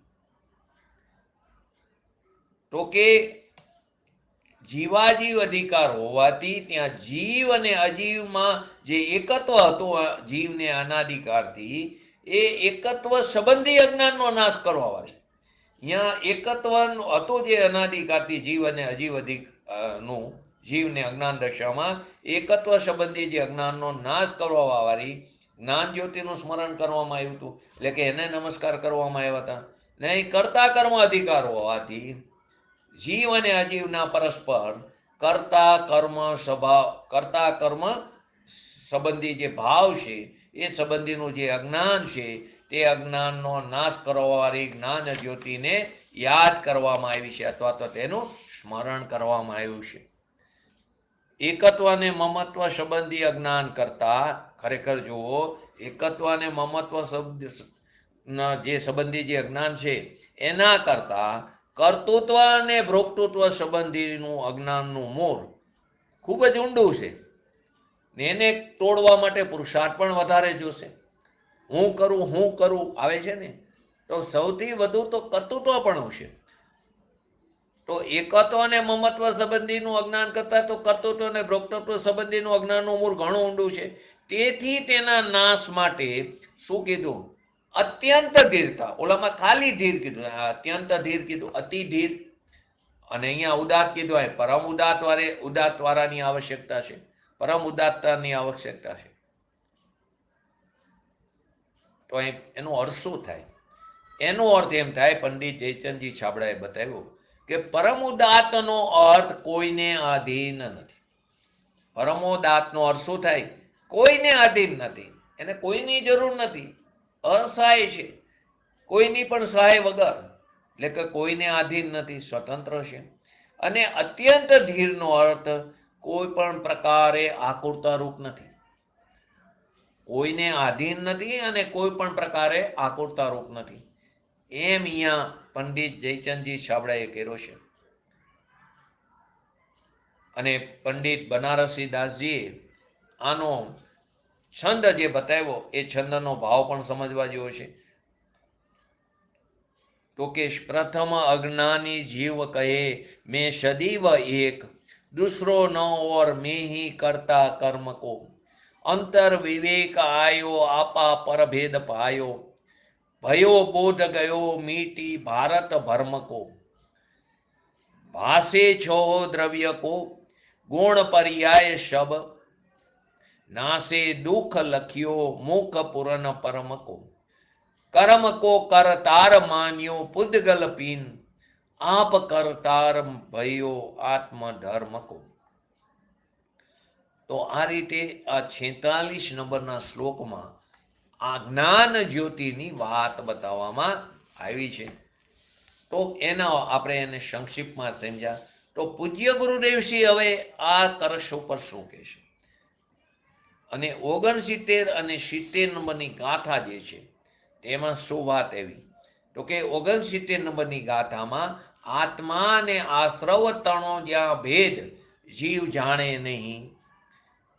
તો કે જીવાજીવ અધિકાર હોવાથી ત્યાં જીવ અને અજીવમાં જે એકત્વ હતો જીવને અનાદિકાળથી, એ એકત્વ સંબંધી અજ્ઞાનનો નાશ કરવા વાળી, અહીંયા એકત્વ હતું જે અનાદિકાળથી જીવ અને અજીવ નું જીવને અજ્ઞાન દશામાં એકત્વ સંબંધી જે અજ્ઞાનનો નાશ કરવા વાળી જ્ઞાન જ્યોતિનું સ્મરણ કરવામાં આવ્યું હતું, એટલે કે એને નમસ્કાર કરવામાં આવ્યા હતા. નહીં, કરતા કર્મ અધિકાર હોવાથી જીવ અને અજીવના પરસ્પર કરતા કર્મ સંબંધી જે ભાવ છે, એ સંબંધીનું જે અજ્ઞાન છે, તે અજ્ઞાનનો નાશ કરવાવાળી જ્ઞાન જ્યોતિને યાદ કરવામાં આવી છે, અથવા તો તેનું સ્મરણ કરવામાં આવ્યું છે. એકત્વ અને મમત્વ સંબંધી અજ્ઞાન કરતા, ખરેખર જુઓ, એકત્વ અને મમત્વ જે સંબંધી જે અજ્ઞાન છે એના કરતા કર્તૃત્વ અને ભોક્તૃત્વ સંબંધીનું અજ્ઞાનનું મૂળ ખૂબ જ ઊંડું છે. એને તોડવા માટે પુરુષાર્થ પણ વધારે જોશે. હું કરું આવે છે ને, તો સૌથી વધુ તો કર્તૃત્વ પણ છે. તો એકત્વ અને મમત્વ સંબંધીનું અજ્ઞાન કરતા તો કર્તૃત્વ અને ભોક્તૃત્વ સંબંધીનું અજ્ઞાનનું મૂળ ઘણું ઊંડું છે. તેથી તેના નાશ માટે શું કીધું? અત્યંત ધીરતા. ઓલામાં ખાલી ધીર કીધું, અત્યંત ધીર કીધું, અતિ ધીર. અને અહીંયા ઉદાત કીધું, આ પરમ ઉદાત વાળાની આવશ્યકતા છે, પરમ ઉદાતતાની આવશ્યકતા છે. તો એનો અર્થ શું થાય? એનો અર્થ એમ થાય, પંડિત જયચંદજી છાબડાએ બતાવ્યું કે પરમ ઉદાતનો અર્થ કોઈને આધીન નથી. પરમોદાતનો અર્થ શું થાય? કોઈને આધીન નથી, એને કોઈની જરૂર નથી, અસહાય છે, કોઈની પણ સહાય વગર, એટલે કે કોઈને આધીન નથી, સ્વતંત્ર છે. અને અત્યંત ધીરનો અર્થ કોઈ પણ પ્રકારે આકુરતા રૂપ નથી. કોઈને આધીન નથી અને કોઈ પણ પ્રકારે આકુરતા રૂપ નથી, એમ અહીંયા પંડિત જયચંદજી છાબડાએ કર્યો છે. અને પંડિત બનારસી દાસજીએ આનો છંદ જે બતાવ્યો એ છંદનો ભાવ પણ સમજવા જેવો છે. તો કે પ્રથમ અજ્ઞાની જીવ કહે મેં સદીવ એક, दूसरो न और मैं ही करता कर्म को, अंतर विवेक आयो आपा पर भेद पायो, भयो बोध गयो मीटी भारत भर्म को, भाषे छो द्रव्य को गुण पर्याय शब, नासे दुख लख्यो मुख पुरन परम को, कर्म को करतार मान्यो पुद्गल पीन, आप करतार भयो आत्म धर्म को. तो आ रीते आ 46 नंबरना श्लोकમાં આ જ્ઞાન જ્યોતિની વાત બતાવવામાં આવી છે. તો એના આપણે એને સંક્ષિપ્તમાં સમજ્યા. તો પૂજ્ય ગુરુદેવશ્રી હવે આ કરશ ઉપર શું કહે છે અને 69 અને 70 નંબરની ગાથા જે છે તેમાં શું વાત આવી. તો કે 69 નંબરની ગાથામાં આત્મા અને આશ્રવ તણો જ્યાં ભેદ જીવ જાણે નહીં,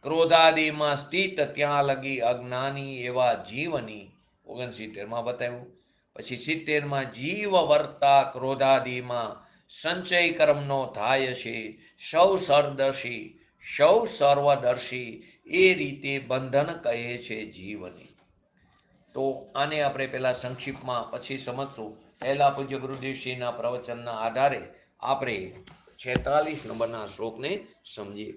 ક્રોધાદિમાં સ્થિત ત્યાં લગી અજ્ઞાની એવા જીવની 69માં બતાવ્યું. પછી 70માં જીવ વર્તા ક્રોધાદિમાં સંચય કર્મનો થાય છે, સૌ સરદર્શી સૌ સર્વદર્શી એ રીતે બંધન કહે છે જીવની. તો આને આપણે પહેલા સંક્ષિપ્તમાં પછી સમજશું. પહેલા પૂજ્ય ગુરુદેવશ્રીના પ્રવચનના આધારે આપણે 46 નંબરના શ્લોકને સમજીએ.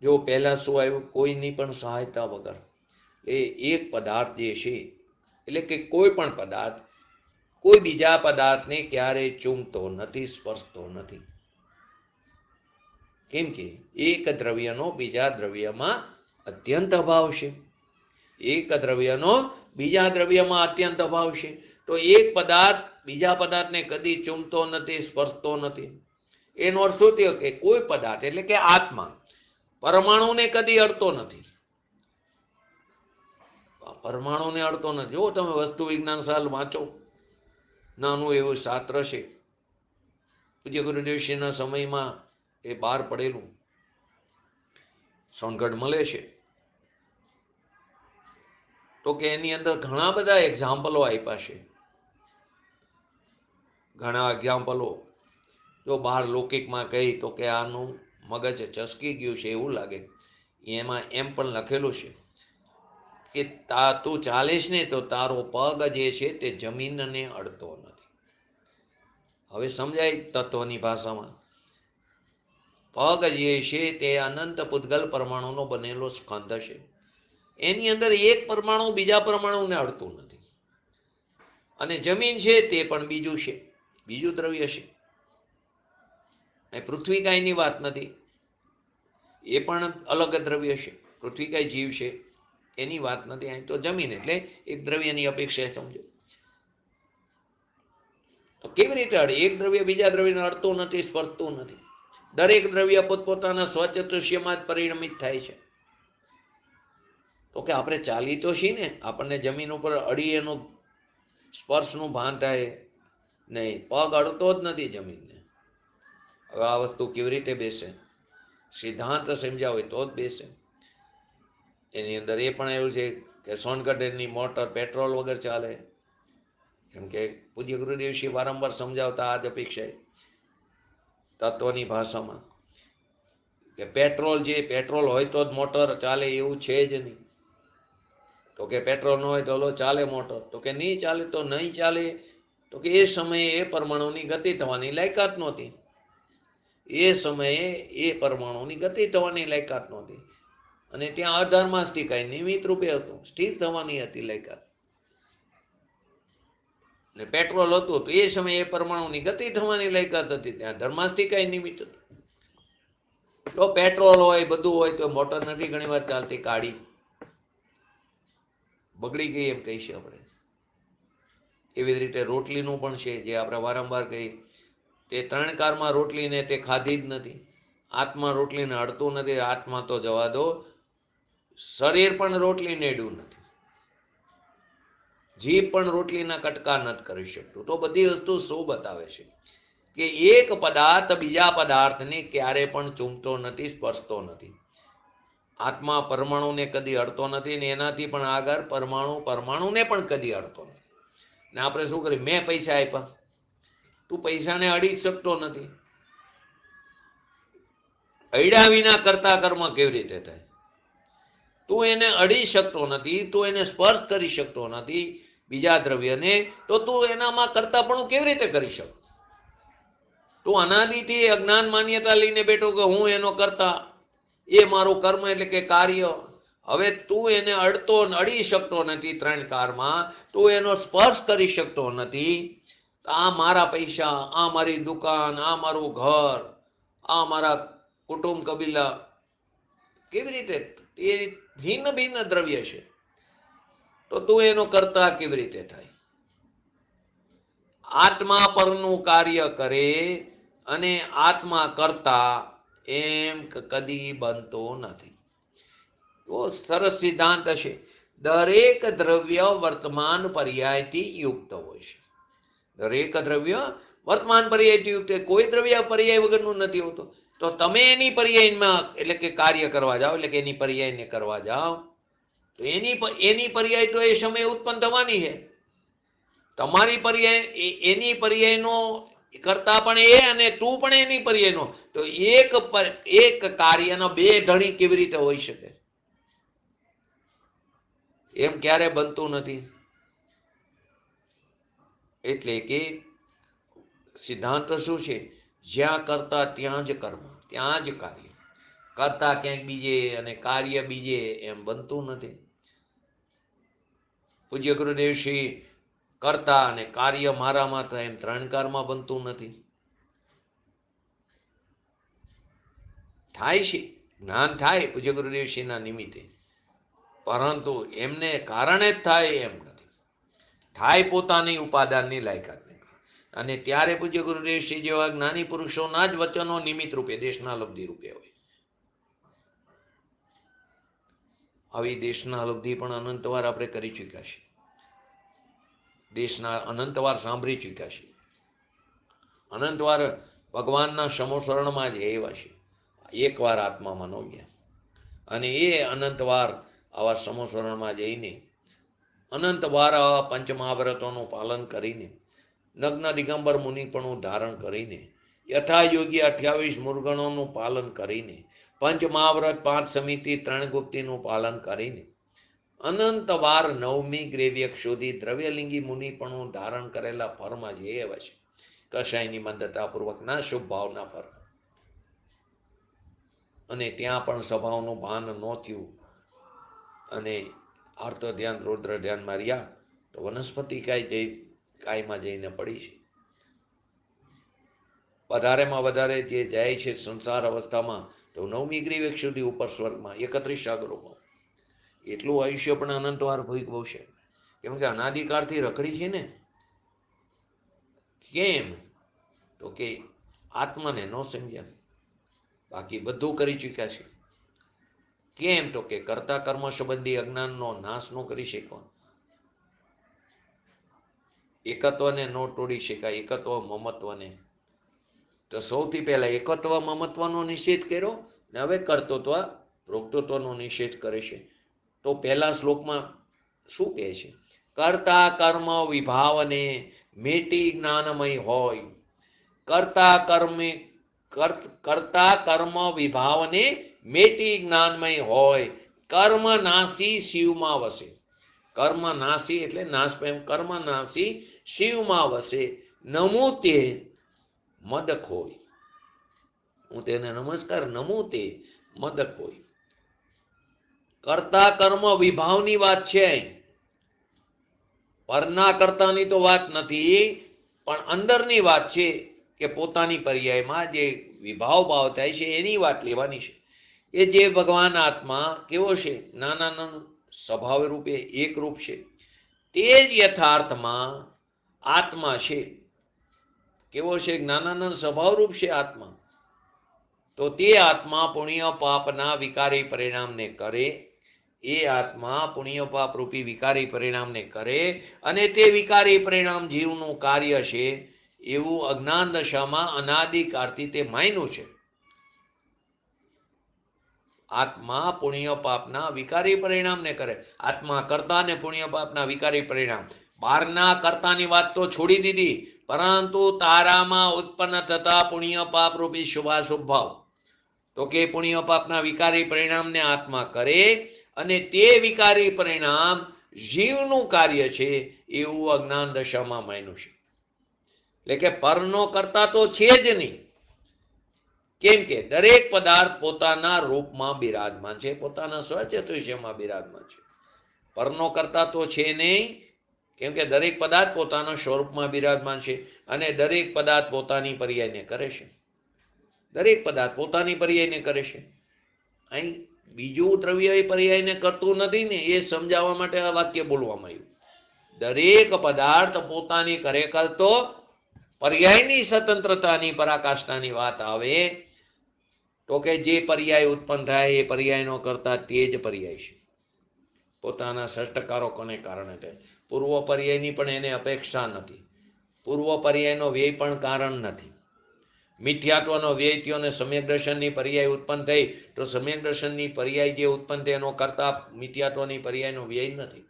જો પહેલા શું આવ્યું, કોઈની પણ સહાયતા વગર એ એક પદાર્થ જે છે એટલે કે કોઈ પણ પદાર્થ કોઈ બીજા પદાર્થને ક્યારેય ચૂમતો નથી, સ્પર્શતો નથી. કેમ કે એક દ્રવ્યનો બીજા દ્રવ્યમાં અત્યંત અભાવ છે. એક દ્રવ્યનો બીજા દ્રવ્યમાં અત્યંત અભાવ છે. તો એક પદાર્થ બીજા પદાર્થને કદી ચૂમતો નથી, સ્પર્શતો નથી. એનો અર્થ શું થયો કે કોઈ પદાર્થ એટલે કે આત્મા પરમાણુને કદી અડતો નથી. પરમાણુને અડતો નથી. જો તમે વસ્તુ વિજ્ઞાન સાલ વાંચો, નાનું એવું શાસ્ત્ર છે, પૂજ્ય ગુરુદેવશ્રીના સમયમાં એ બહાર પડેલું સોનગઢ મળે છે. તો કે એની અંદર ઘણા બધા એક્ઝામ્પલો આપ્યા છે. ઘણા એક્ઝામ્પલો જો બહાર લૌકિકમાં કહી તો કે આનું મગજ ચસકી ગયું છે એવું લાગે. એમાં એમ પણ લખેલું છે કે તું ચાલીશ ને તો તારો પગ જે છે તે જમીનને અડતો નથી. હવે સમજાય તત્વની ભાષામાં. પગ જે છે તે અનંત પૂતગલ પરમાણુનો બનેલો સ્કંદ છે. એની અંદર એક પરમાણુ બીજા પરમાણુને અડતું નથી. અને જમીન છે તે પણ બીજું છે, બીજું દ્રવ્ય છે. પૃથ્વી કાંઈની વાત નથી, એ પણ અલગ દ્રવ્ય છે. પૃથ્વી કાંઈ જીવ છે એની વાત નથી. અહીં તો જમીન એટલે એક દ્રવ્યની અપેક્ષા સમજો. તો કેવી રીતે અડે? એક દ્રવ્ય બીજા દ્રવ્યને અડતું નથી, સ્પર્શતું નથી. દરેક દ્રવ્ય પોતપોતાના સ્વચતુષ્યમાં જ પરિણમિત થાય છે. તો કે આપણે ચાલી તો છીએ ને, આપણને જમીન ઉપર અડી એનું સ્પર્શનું ભાન થાય નહીં. પગ અડતો જ નથી જમીનને. હવે આ વસ્તુ કેવી રીતે બેસે? સિદ્ધાંત સમજ્યા હોય તો જ બેસે. એની અંદર એ પણ એવું છે કે સોનગઢની મોટર પેટ્રોલ વગર ચાલે. કેમ કે પૂજ્ય ગુરુદેવશ્રી વારંવાર સમજાવતા આ જ અપેક્ષા તત્વની ભાષામાં કે પેટ્રોલ હોય તો જ મોટર ચાલે એવું છે જ નહીં. તો કે પેટ્રોલ ન હોય તો ચાલે મોટર? તો કે નહીં ચાલે. તો નહીં ચાલે તો કે એ સમયે એ પરમાણુની ગતિ થવાની લાયકાત નહોતી. એ સમયે એ પરમાણુની ગતિ થવાની લાયકાત નહોતી. અને ત્યાં અધર્માસ્તિકાય નિમિત્ત રૂપે હતું, સ્થિર થવાની હતી લાયકાત. ને પેટ્રોલ હતું તો એ સમયે એ પરમાણુની ગતિ થવાની લાયકાત હતી, ત્યાં ધર્માસ્તિકાય નિમિત્ત હતું. તો પેટ્રોલ હોય બધું હોય તો મોટર નથી ઘણી વાર ચાલતી, કાઢી બગડી ગઈ એમ કહીશું આપણે. એવી જ રીતે રોટલીનું પણ છે, જે આપણે વારંવાર કહીએ તે 3 કારમાં રોટલીને તે ખાધી જ નથી. આત્મા રોટલીને અડતું નથી. આત્મા તો જવા દો, શરીર પણ રોટલી નેડું નથી, જીભ પણ રોટલીના કટકા નથી કરી શકતું. તો બધી વસ્તુ શું બતાવે છે કે એક પદાર્થ બીજા પદાર્થને ક્યારે પણ ચૂમતો નથી, સ્પર્શતો નથી. આત્મા પરમાણુને કદી અડતો નથી ને એનાથી પણ આગળ પરમાણુને પણ કદી અડતો નથી. ને આપણે શું કરીએ, મેં પૈસા આપ્યા, તું પૈસાને અડી શકતો નથી. અડ્યા વિના કરતા કર્મ કેવી રીતે થાય? તું એને અડી શકતો નથી, તું એને સ્પર્શ કરી શકતો નથી બીજા દ્રવ્યને, તો તું એનામાં કરતાપણું કેવી રીતે કરી શક? તું અનાદિથી અજ્ઞાન માન્યતા લઈને બેઠો કે હું એનો કરતા, એ મારું કર્મ એટલે કે કાર્ય. હવે તું એને અડી શકતો નથી ત્રણ કારમાં, તું એનો સ્પર્શ કરી શકતો નથી. આ મારા પૈસા, આ મારી દુકાન, આ મારું ઘર, આ મારા કુટુંબ કબીલા, કેવી રીતે? એ ભિન્ન ભિન્ન દ્રવ્ય છે, તો તું એનો કરતા કેવી રીતે થાય? આત્મા પરનું કાર્ય કરે અને આત્મા કરતા એમ કદી બનતો નથી. તો સરસ સિદ્ધાંત છે. દરેક દ્રવ્ય વર્તમાન પર્યાયથી યુક્ત હોય છે. દરેક દ્રવ્ય વર્તમાન પર્યાયથી યુક્ત, કોઈ દ્રવ્ય પર્યાય વગરનું નથી હોતું. તો તમે એની પર્યાયમાં એટલે કે કાર્ય કરવા જાઓ, એટલે કે એની પર્યાયને કરવા જાઓ, તો એની પર્યાય તો એ સમય ઉત્પન્ન થવાની છે. તમારી પર્યાય એની પર્યાયનો કરતા પણ એ અને તું પણ એની પર્યાયનો, તો એક કાર્યનો બે ધણી કેવી રીતે હોઈ શકે? એમ ક્યારે બનતું નથી. એટલે કે સિદ્ધાંત શું છે? જ્યાં કરતા ત્યાં જ કર્મ, ત્યાં જ કાર્ય. કરતા ક્યાંક બીજે અને કાર્ય બીજે એમ બનતું નથી. પૂજ્ય ગુરુદેવ શ્રી કરતા અને કાર્ય મારામાં થાય એમ ત્રણ કારમાં બનતું નથી. થાય છે, જ્ઞાન થાય પૂજ્ય ગુરુદેવ શ્રીના નિમિત્તે, પરંતુ એમને કારણે જ થાય એમ નથી. થાય પોતાની ઉપાદાનની લાયકાતને, અને ત્યારે પૂજ્ય ગુરુદેવ શ્રી જેવા જ્ઞાની પુરુષોના જ વચનો નિમિત્ત રૂપે, દેશના લબ્ધિ રૂપે હોય. આવી દેશના લબ્ધિ પણ અનંતવાર આપણે કરી ચૂક્યા છીએ, દેશના અનંતવાર સાંભળી ચૂક્યા છીએ, અનંતવાર ભગવાનના સમોસરણમાં જ એવા છે. એકવાર આત્મામાં નો ગયા અને એ અનંતવાર આવા સમોસરણમાં જઈને અનંતવાર આવા પંચમહાવ્રતોનું પાલન કરીને, નગ્ન દિગંબર મુનિપણું ધારણ કરીને, યથાયોગી 28 મુરગણોનું પાલન કરીને, પંચમહાવ્રત 5 સમિતિ 3 ગુપ્તિનું પાલન કરીને, અનંતવાર 9મી ગ્રેવ્યક સુધી દ્રવ્યલિંગી મુનિપણું ધારણ કરેલા ફળમાં જે એવા છે, કશાયની મંદતા પૂર્વકના શુભ ભાવના ફળ. અને ત્યાં પણ સ્વભાવનું ભાન ન થયું અને આર્ત ધ્યાન રૌદ્ર ધ્યાનમાં રહ્યા, તો વનસ્પતિ કાયમાં જઈને પડી છે. વધારેમાં વધારે જે જાય છે સંસાર અવસ્થામાં, તો 9મી ગ્રીવેક સુધી ઉપર સ્વર્ગમાં 31 સાગરોમાં. એટલું આયુષ્ય પણ અનંતવાર ભોગવશે, કેમ કે અનાદિકાળથી રખડી છે ને. કેમ? તો કે આત્માને ન સમજ્યા, બાકી બધું કરી ચૂક્યા છે. કેમ? તો કે કરતા કર્મ સંબંધી અજ્ઞાનનો નાશ ન કરી શક્યો, એકત્વને ન તોડી શકાય, એકત્વ મમત્વને. તો સૌથી પહેલા એકત્વ મમત્વનો નિષેધ કર્યો ને હવે કર્તૃત્વ ભોક્તૃત્વનો નિષેધ કરે છે. તો પહેલા શ્લોકમાં શું કહે છે? કરતા કર્મ વિભાવને મેટી જ્ઞાનમય હોય. કરતા કર્મ વિભાવને મેટી જ્ઞાનમય હોય, કર્મ નાસી શિવમાં વસે. કર્મ નાસી એટલે નાશ પામ, કર્મ નાસી શિવમાં વસે. નમો તે મદક હોય, હું તેને નમસ્કાર, નમો તે મદક હોય. કરતા કર્મ વિભાવની વાત છે, પરના કરતાની તો વાત નથી, પણ અંદરની વાત છે કે પોતાની પર્યાયમાં જે વિભાવ ભાવ થાય છે એની વાત લેવાની છે. એ જે ભગવાન આત્મા કેવો છે? નાના સ્વભાવ રૂપે એક રૂપ છે, તે જ યથાર્થમાં આત્મા છે. કેવો છે? જ્ઞાનાનંદ સ્વભાવ રૂપ છે આત્મા. તો તે આત્મા પુણ્ય પાપના વિકારી પરિણામને કરે એ આત્મા પુણ્ય પાપ રૂપી વિકારી પરિણામને કરે અને તે વિકારી પરિણામ જીવનું કાર્ય છે એવું અજ્ઞાન દશામાં અનાદિકાળથી તે માન્યું છે. આત્મા પુણ્ય પાપના વિકારી પરિણામને કરે. આત્મા કરતા ને પુણ્ય પાપના વિકારી પરિણામ. બહારના કર્તાની વાત તો છોડી દીધી, પરંતુ તારામાં ઉત્પન્ન થતા પુણ્ય પાપ રૂપી શુભાશુભ ભાવ, તો કે પુણ્ય પાપના વિકારી પરિણામને આત્મા કરે અને તે વિકારી પરિણામ જીવનું કાર્ય છે એવું અજ્ઞાન દશામાં માન્યું છે. એટલે કે પરનો કરતા તો છે જ નહીં. કેમ કે દરેક પદાર્થ પોતાના રૂપમાં બિરાજમાન છે, પોતાના સ્વચતુષ્યમાં બિરાજમાન છે. પરનો કરતા તો છે નહીં, કેમ કે દરેક પદાર્થ પોતાના સ્વરૂપમાં બિરાજમાન છે અને દરેક પદાર્થ પોતાની પર્યાયને કરે છે. દરેક પદાર્થ પોતાની પર્યાયને કરે છે. અહીં બીજું દ્રવ્ય એ પર્યાયને કરતું નથી ને, એ સમજાવવા માટે આ વાક્ય બોલવામાં આવ્યું. દરેક પદાર્થ પોતાની ખરેખર તો પર્યાયની સ્વતંત્રતાની પરાકાષ્ઠાની વાત આવે તો કે જે પર્યાય ઉત્પન્ન થાય એ પર્યાયનો કરતા તે જ પર્યાય છે. પોતાના ષષ્ટકારકોને કારણે થાય. પૂર્વ પર્યાયની પણ એને અપેક્ષા નથી. પૂર્વ પર્યાયનો વ્યય પણ કારણ નથી. મિથ્યાત્વનો વ્યય થયો અને સમ્યક દર્શનની પર્યાય ઉત્પન્ન થઈ તો સમ્યક દર્શનની પર્યાય જે ઉત્પન્ન થઈ એનો કરતા મિથ્યાત્વની પર્યાયનો વ્યય નથી.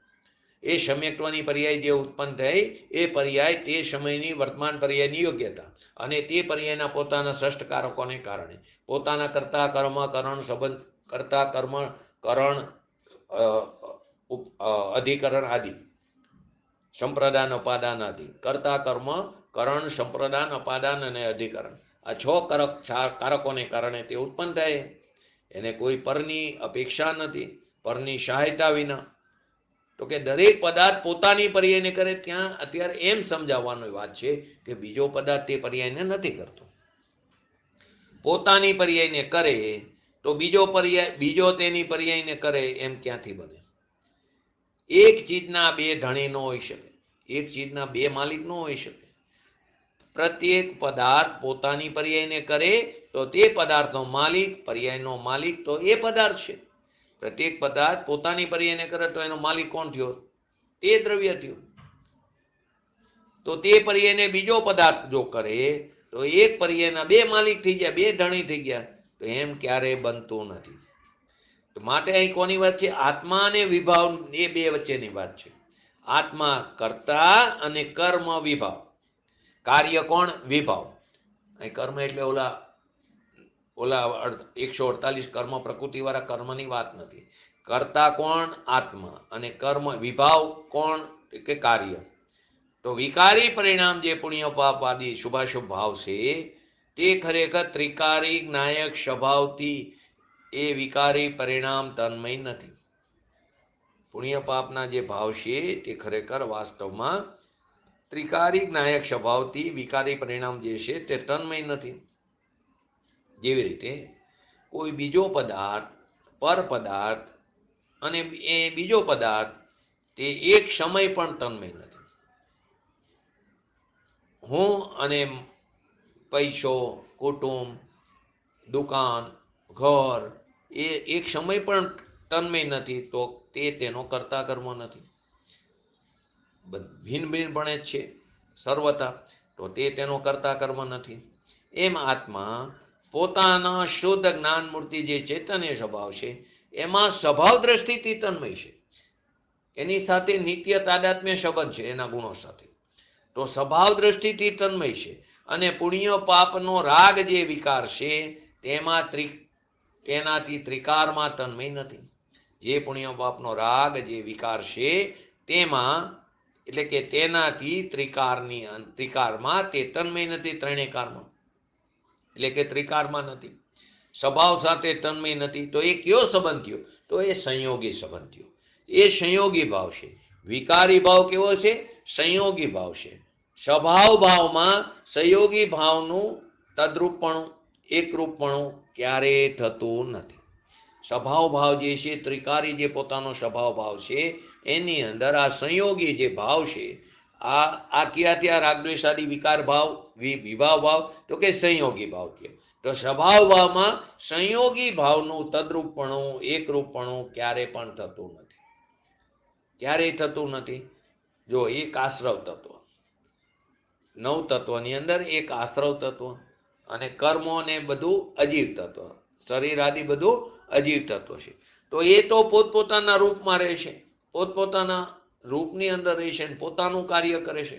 એ સમ્યક્ત્વની પર્યાય જે ઉત્પન્ન થઈ એ પર્યાય તે સમયની વર્તમાન પર્યાયની યોગ્યતા અને તે પર્યાયના પોતાના ષષ્ટકારકોને કારણે પોતાના કરતા કર્મ કરણ સંબંધ કરતા કર્મ કરણ અધિકરણ આદિ સંપ્રદાન અપાદાન આદિ કરતા કર્મ કરણ સંપ્રદાન અપાદાન અને અધિકરણ આ 6 કારકોને કારણે તે ઉત્પન્ન થાય. એને કોઈ પરની અપેક્ષા નથી, પરની સહાયતા વિના. તો કે દરેક પદાર્થ પોતાની પર્યાયને કરે. ત્યાં અત્યારે એમ સમજાવવાની વાત છે કે બીજો પદાર્થ તે પર્યાયને નથી કરતો. પોતાની પર્યાયને કરે તો બીજો તેની પર્યાયને કરે એમ ક્યાંથી બને? એક ચીજના બે ધણી ન હોઈ શકે, એક ચીજના બે માલિક ન હોઈ શકે. પ્રત્યેક પદાર્થ પોતાની પર્યાયને કરે તો તે પદાર્થનો માલિક, પર્યાયનો માલિક તો એ પદાર્થ છે. પ્રત્યેક પદાર્થ પોતાની પર્યાયને કરે તો એનો માલિક કોણ થયો? તે દ્રવ્ય થયું. તો તે પર્યાયને બીજો પદાર્થ જો કરે તો એક પર્યાયના બે માલિક થઈ ગયા, બે ધણી થઈ ગયા. તો એમ ક્યારેય બનતું નથી. માટે અહીં કોની વાત છે? આત્મા અને વિભાવ એ બે વચ્ચેની વાત છે. આત્મા કર્તા અને કર્મ વિભાવ. કાર્ય કોણ? વિભાવ. અહીં કર્મ એટલે ઓલા 148 કર્મ પ્રકૃતિ વાળા કર્મની વાત નથી. કર્તા કોણ? આત્મા. અને કર્મ વિભાવ કોણ? કે કાર્ય. તો વિકારી પરિણામ જે પુણ્ય પાપ આદિ શુભાશુભ ભાવ છે તે ખરેખર ત્રિકારી જ્ઞાયક સ્વભાવથી એ વિકારી પરિણામ તન્મય નથી. પુણ્ય પાપના જે ભાવ છે તે ખરેખર વાસ્તવમાં ત્રિકારી જ્ઞાયક સ્વભાવથી વિકારી પરિણામ જે છે તે તન્મય નથી. જેવી રીતે કોઈ બીજો પદાર્થ, પર પદાર્થ અને એ બીજો પદાર્થ તે એક સમય પણ તન્મય નથી. હું અને પૈસો, કુટુંબ, દુકાન, ઘર એ એક સમય પણ તન્મય નથી. તો તે તેનો કર્તા કર્મ નથી. ભિન્ન ભિન્ન પણ જ છે સર્વતા, તો તે તેનો કર્તા કર્મ નથી. એમ આત્મા પોતાના શુદ્ધ જ્ઞાન મૂર્તિ જે ચૈતન્ય સ્વભાવ છે એમાં સ્વભાવ દ્રષ્ટિથી તન્મય છે. એની સાથે નિત્ય તાદાત્મ્ય સંબંધ છે એના ગુણો સાથે. તો સ્વભાવ દ્રષ્ટિથી તન્મય છે. અને પુણ્ય પાપનો રાગ જે વિકાર છે તેનાથી ત્રિકારમાં તન્મય નથી. જે પુણ્ય પાપનો રાગ જે વિકાર છે તેમાં એટલે કે તેનાથી ત્રિકારમાં તે તન્મય નથી. ત્રણેય કારમાં એટલે કે ત્રિકારમાં નથી. સ્વભાવ સાથે તન્મય નથી. તો એ કયો સંબંધ થયો? તો એ સંયોગી સંબંધ થયો. એ સંયોગી ભાવ છે. વિકારી ભાવ કેવો છે? સંયોગી ભાવ છે. સ્વભાવ ભાવમાં સંયોગી ભાવનું તદ્રૂપપણું, એકરૂપપણું ક્યારેય થતું નથી. સ્વભાવ ભાવ જે છે, ત્રિકારી જે પોતાનો સ્વભાવ ભાવ છે એની અંદર આ સંયોગી જે ભાવ છે, આ કયા થયા રાગદ્વેષાદી વિકાર ભાવ, વિભાવ ભાવ? તો કે સંયોગી ભાવ થયા. તો સ્વભાવ ભાવમાં સંયોગી ભાવનું તદ્રૂપપણું, એકરૂપપણું ક્યારે પણ થતું નથી. ક્યારેય થતું નથી. જો એક આશ્રવ તત્વ, 9 તત્વની અંદર એક આશ્રવ તત્વ, અને કર્મો ને બધું અજીવ તત્વ, શરીર આદિ બધું અજીવ તત્વ છે. તો એ તો પોતપોતાના રૂપમાં રહેશે, પોતપોતાના રૂપની અંદર રહેશે, પોતાનું કાર્ય કરે છે.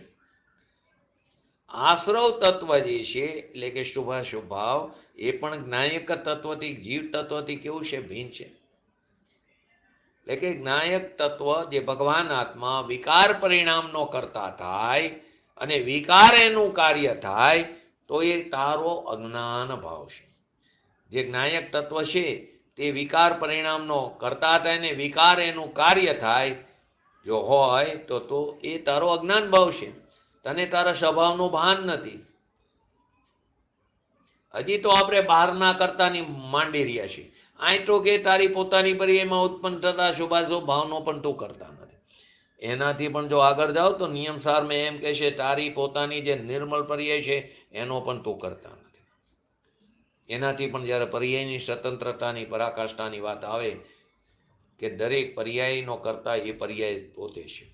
આશ્રવ તત્વ જે છે એટલે કે શુભાશુભ ભાવ, એ પણ જ્ઞાયક તત્વથી, જીવ તત્વથી કેવું છે? ભિન્ન છે. એટલે કે જ્ઞાયક તત્વ જે ભગવાન આત્મા વિકાર પરિણામનો કરતા થાય અને વિકાર એનું કાર્ય થાય, તો એ તારો અજ્ઞાન ભાવ છે. જે જ્ઞાયક તત્વ છે તે વિકાર પરિણામનો કરતા થાય ને વિકાર એનું કાર્ય થાય જો હોય તો એ તારો અજ્ઞાન ભાવ છે. તને તારા સ્વભાવનું ભાન નથી. હજી તો આપણે બહારના કરતાની માંડી રહ્યા છીએ. અહીં તો કે તારી પોતાની પર્યાયમાં ઉત્પન્ન થતા શુભાશુભ ભાવનો પણ તું કરતા નથી. એનાથી પણ જો આગળ જાઓ તો નિયમસાર મેં એમ કહે છે, તારી પોતાની જે નિર્મળ પર્યાય છે એનો પણ તું કરતા નથી. એનાથી પણ જ્યારે પર્યાયની સ્વતંત્રતાની, પરાકાષ્ઠાની વાત આવે કે દરેક પર્યાયનો કરતા એ પર્યાય પોતે છે.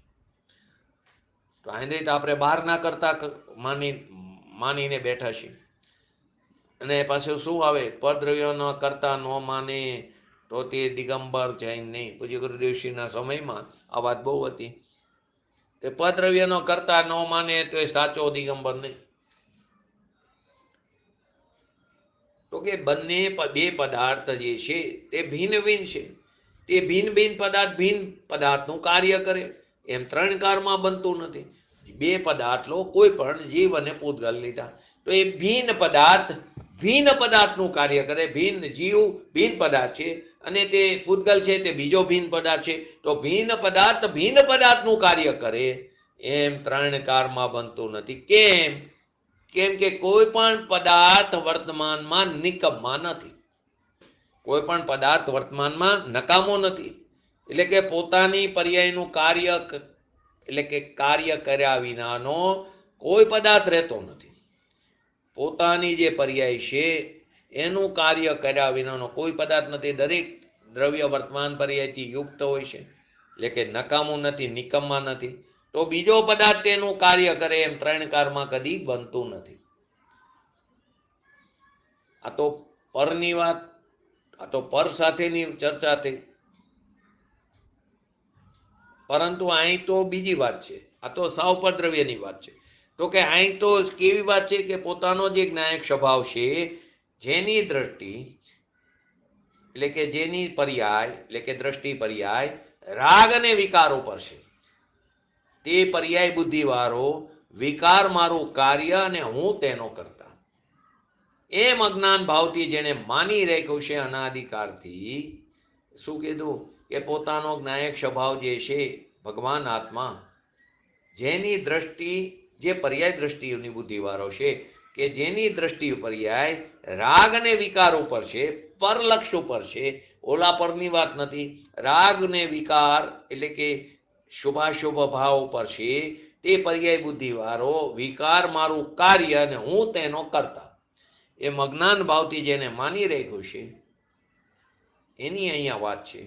તો અહીં આપણે બહારના કરતા માનીને બેઠા છીએ. અને પાછું શું આવે? પરદ્રવ્યનો કરતા ન માને તો તે દિગંબર જૈન નહીં. પૂજ્ય ગુરુદેવશ્રીના સમયમાં આ વાત બહુ હતી. તે પરદ્રવ્યનો કરતા ન માને તો એ સાચો દિગંબર નહીં. તો કે બંને બે પદાર્થ જે છે તે ભિન્ન ભિન્ન છે. તે ભિન્ન ભિન્ન પદાર્થ ભિન્ન પદાર્થનું કાર્ય કરે, એમ 3 કારમાં બનતું નથી. 2 પદાર્થ લો, કોઈ પણ જીવ અને પૂતગલ લીધા, તો એ ભિન્ન પદાર્થ ભિન્ન પદાર્થનું કાર્ય કરે. ભિન્ન જીવ ભિન્ન પદાર્થ છે અને તે પૂતગલ છે તે બીજો ભિન્ન પદાર્થ છે. તો ભિન્ન પદાર્થ ભિન્ન પદાર્થનું કાર્ય કરે, એમ 3 કારમાં બનતું નથી. કેમ કે કોઈ પણ પદાર્થ વર્તમાનમાં નિકમ્મા નથી. કોઈ પણ પદાર્થ વર્તમાનમાં નકામો નથી. એટલે કે પોતાની પર્યાયનું કાર્ય, એટલે કે કાર્ય કર્યા વિનાનો કોઈ પદાર્થ રહેતો નથી. પોતાની જે પર્યાય છે એનું કાર્ય કર્યા વિનાનો કોઈ પદાર્થ નથી. દરેક દ્રવ્ય વર્તમાન પર્યાયથી યુક્ત હોય છે, એટલે કે નકામું નથી, નિકમ્મા નથી. તો બીજો પદાર્થ તેનું કાર્ય કરે, એમ 3 કારમાં કદી બનતું નથી. આ તો પરની વાત, આ તો પર સાથેની ચર્ચા થઈ. પરંતુ અહીં તો બીજી વાત છે. આ તો સાવ પરદ્રવ્યની વાત છે. તો કે અહીં તો કેવી વાત છે કે પોતાનો જે જ્ઞાયક સ્વભાવ છે, જેની દ્રષ્ટિ, એટલે કે જેની પર્યાય, એટલે કે દ્રષ્ટિ પર્યાય રાગ અને વિકાર ઉપર છે, તે પર્યાય બુદ્ધિવાળો વિકાર મારું કાર્ય અને હું તેનો કરતા, એમ અજ્ઞાન ભાવથી જેને માની રાખ્યું છે અનાદિકાળથી. શું કીધું? કે પોતાનો જ્ઞાયક સ્વભાવ જે છે ભગવાન આત્મા, જેની દ્રષ્ટિ, જે પર્યાય દ્રષ્ટિની બુદ્ધિવાળો છે, કે જેની દ્રષ્ટિ પર્યાય રાગ અને વિકાર ઉપર છે, પરલક્ષ ઉપર છે. ઓલા પરની વાત નથી. રાગ ને વિકાર એટલે કે શુભાશુભ ભાવ ઉપર છે. તે પર્યાય બુદ્ધિવાળો વિકાર મારું કાર્ય અને હું તેનો કરતા, એમ અજ્ઞાન ભાવથી જેને માની રાખ્યું છે એની અહીંયા વાત છે.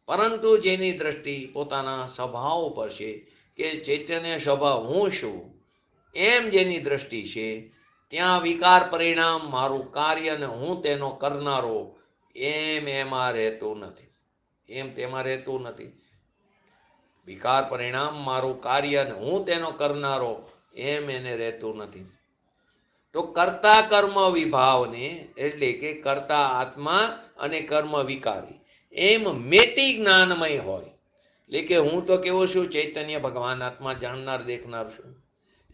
પરંતુ જેની દ્રષ્ટિ પોતાના સ્વભાવ ઉપર છે, કે ચૈતન્ય સ્વભાવ હું છું, એમ જેની દ્રષ્ટિ છે, ત્યાં વિકાર પરિણામ મારું કાર્ય અને હું તેનો કરનારો, એમ એમાં રહેતું નથી. એમ તેમાં રહેતું નથી. વિકાર પરિણામ મારું કાર્ય અને હું તેનો કરનારો, એમ એને રહેતું નથી. તો કર્તા કર્મ વિભાવને, એટલે કે કર્તા આત્મા અને કર્મ વિકારી, એમ મેટી જ્ઞાનમય હોય. એટલે કે હું તો કેવો છું? ચૈતન્ય ભગવાન આત્મા, જાણનાર દેખનાર છું.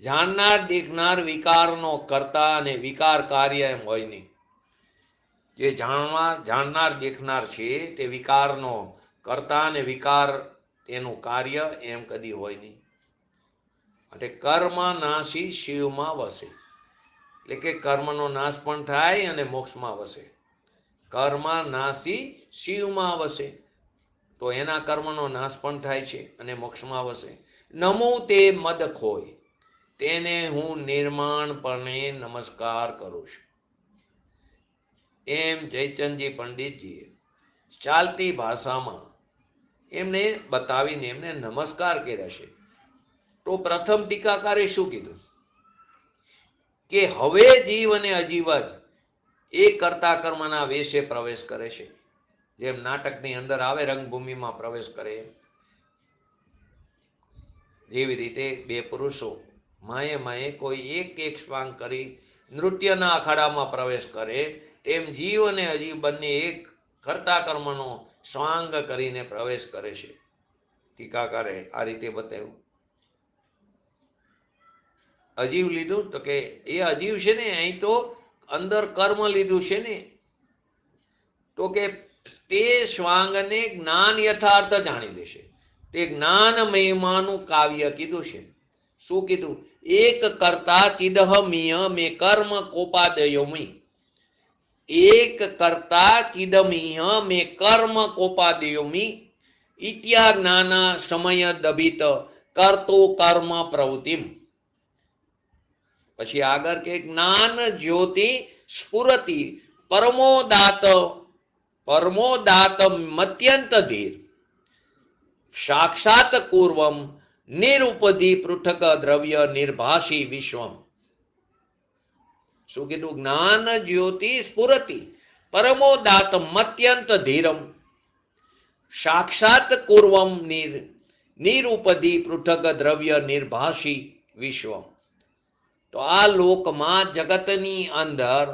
જાણનાર દેખનાર વિકારનો કરતા અને વિકાર કાર્ય એમ હોય નહીં. જે જાણનાર દેખનાર છે તે વિકારનો કરતા અને વિકાર તેનું કાર્ય એમ કદી હોય નહીં. એટલે કર્મ નાશી શિવમાં વસે, એટલે કે કર્મનો નાશ પણ થાય અને મોક્ષમાં વસે. કર્મ નાશી શિવમાં વસે, તો એના કર્મનો નાશ પણ થાય છે અને મોક્ષમાં વસે. નમું તે મદ ખોય, તેને હું નિર્માણપણે નમસ્કાર કરું છું. એમ જયચંદજી પંડિતજીએ ચાલતી ભાષામાં એમને બતાવીને એમને નમસ્કાર કર્યા છે. તો પ્રથમ ટીકાકારે શું કીધું કે હવે જીવ અને અજીવ જ એ કર્તા કર્મના વેશે પ્રવેશ કરે છે. જેમ નાટકની અંદર આવે રંગભૂમિમાં પ્રવેશ કરે, જેવી રીતે બે પુરુષો માએ માએ કોઈ એક શ્વાંગ કરી નૃત્યના અખાડામાં પ્રવેશ કરે, તેમ જીવ અને અજીવ બંને એક કર્તા કર્મનો સ્વાંગ કરીને પ્રવેશ કરે છે. ટીકાકારે આ રીતે બતાવ્યું. અજીવ લીધું તો કે એ અજીવ છે ને, અહીં તો અંદર કર્મ લીધું છે ને, તો કે તે શ્વાંગને જ્ઞાન યથાર્થ જાણી લેશે. તે જ્ઞાન મહિમાનું કાવ્ય કીધું છે. શું કીધું? એક કર્તા ચિદહમીય મે કર્મ કોપાદયોમી, એક કર્તા ચિદમીય મે કર્મ કોપાદયોમી ઇત્યા જ્ઞાના સમય દભિત કરતો કર્મ પ્રવૃત્તિમ. પછી આગળ કે જ્ઞાન જ્યોતિ સ્ફુરતિ પરમોદાત મત્યંત ધીર સાક્ષાત પૂર્વમ નિરુપધિ પૃથક દ્રવ્ય નિર્ભાષી વિશ્વમ. શું કીધું? જ્ઞાન જ્યોતિ સ્ફુરતિ પરમોદાત મત્યંત ધીરમ સાક્ષાત પૂર્વમ નિરુપધિ પૃથક દ્રવ્ય નિર્ભાષી વિશ્વમ. તો આ લોકમાં જગતની અંદર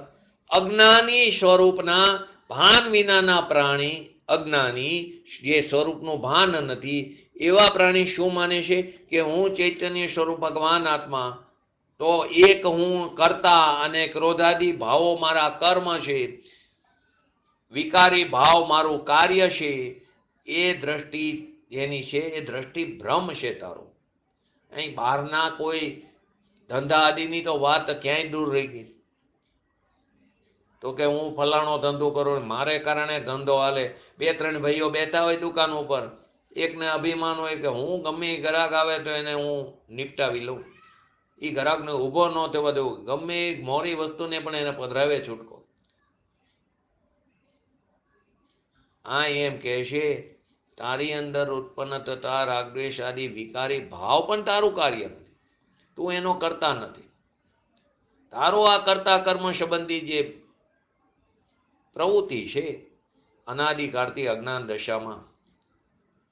અજ્ઞાની સ્વરૂપના ભાન વિનાના પ્રાણી, અજ્ઞાની જે સ્વરૂપનું ભાન નથી એવા પ્રાણી શું માને છે કે હું ચૈતન્ય સ્વરૂપ ભગવાન આત્મા, તો એક હું કરતા અને ક્રોધાદી ભાવો મારા કર્મ છે, વિકારી ભાવ મારું કાર્ય છે. એ દ્રષ્ટિ એની છે એ દ્રષ્ટિ ભ્રમ છે તારો. અહીં બહારના કોઈ ધંધા આદિની તો વાત ક્યાંય દૂર રહી ગઈ. તો કે હું ફલાણો ધંધો કરું, મારે કારણે ધંધો હાલે. બે ત્રણ ભાઈઓ બેઠા હોય દુકાન ઉપર, એકને અભિમાન હોય કે હું ગમે એ ગ્રાહક આવે તો એને હું નિપટાવી લઉં, એ ગ્રાહકને ઊભો ન થવા દેવું, ગમે એ મોરી વસ્તુને પણ એને પધરાવે છૂટકો. આ એમ કહે છે તારી અંદર ઉત્પન્ન થતા રાગદ્વેષ આદિ વિકારી ભાવ પણ તારું કાર્ય નથી, તું એનો કરતા નથી. તારો આ કરતા કર્મ સંબંધી જે પ્રવૃત્તિ છે અનાદિકાળથી અજ્ઞાન દશામાં,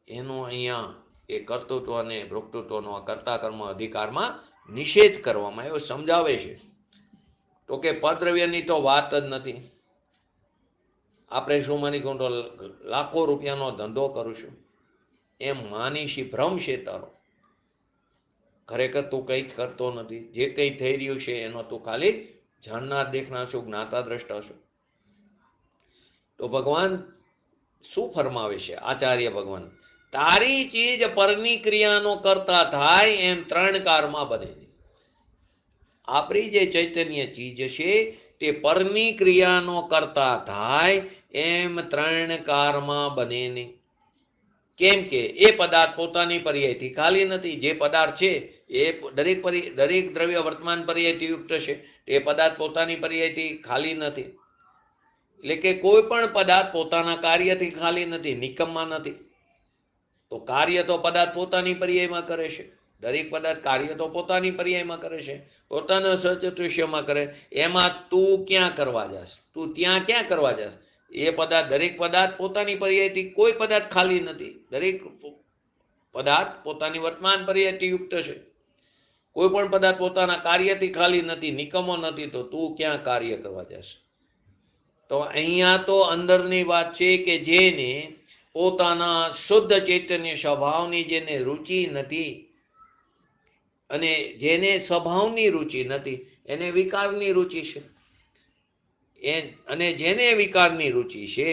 એનું અહીંયા એ કર્તૃત્વ અને ભોક્તૃત્વનો આ કરતા કર્મ અધિકારમાં નિષેધ કરવામાં આવ્યો, સમજાવે છે. તો કે પરદ્રવ્યની તો વાત જ નથી. આપણે શું માની કહું તો લાખો રૂપિયાનો ધંધો કરું છું એમ માનીશી ભ્રમ છે તારો. ખરેખર તું કંઈ જ કરતો નથી. જે કંઈ થઈ રહ્યું છે એનો તું ખાલી જાણનાર દેખનાર છું, જ્ઞાતા દ્રષ્ટા છું. તો ભગવાન શું ફરમાવે છે? આચાર્ય ભગવાન, તારી ચીજ પરની ક્રિયાનો કરતા થાય એમ ત્રણ કારમાં બને નહીં. આપણી જે ચૈતન્ય ચીજ છે તે પરની ક્રિયાનો કરતા થાય એમ ત્રણ કારમાં બને નહીં. કેમ કે એ પદાર્થ પોતાની પર્યાયથી ખાલી નથી. જે પદાર્થ છે એ દરેક દ્રવ્ય વર્તમાન પર્યાયથી યુક્ત છે. એ પદાર્થ પોતાની પર્યાયથી ખાલી નથી. એટલે કે કોઈ પણ પદાર્થ પોતાના કાર્યથી ખાલી નથી, નિકમમાં નથી. તો કાર્ય તો પદાર્થ પોતાની પર્યાયમાં કરે છે. દરેક પદાર્થ કાર્ય તો પોતાની પર્યાયમાં કરે છે, પોતાના સચતુષ્યમાં કરે. એમાં તું ક્યાં કરવા જાસ? તું ત્યાં ક્યાં કરવા જાસ? એ પદાર્થ, દરેક પદાર્થ પોતાની પર્યાયથી, કોઈ પદાર્થ ખાલી નથી. દરેક પદાર્થ પોતાની વર્તમાન પર્યાયથી યુક્ત છે. કોઈ પણ પદાર્થ પોતાના કાર્યથી ખાલી નથી, નિકમો નથી. તો તું ક્યાં કાર્ય કરવા જાસ? તો અહીંયા તો અંદરની વાત છે કે જેને પોતાના શુદ્ધ ચૈતન્ય સ્વભાવની જેને રુચિ નથી, અને જેને સ્વભાવની રુચિ નથી એને વિકારની રુચિ છે. અને જેને વિકારની રુચિ છે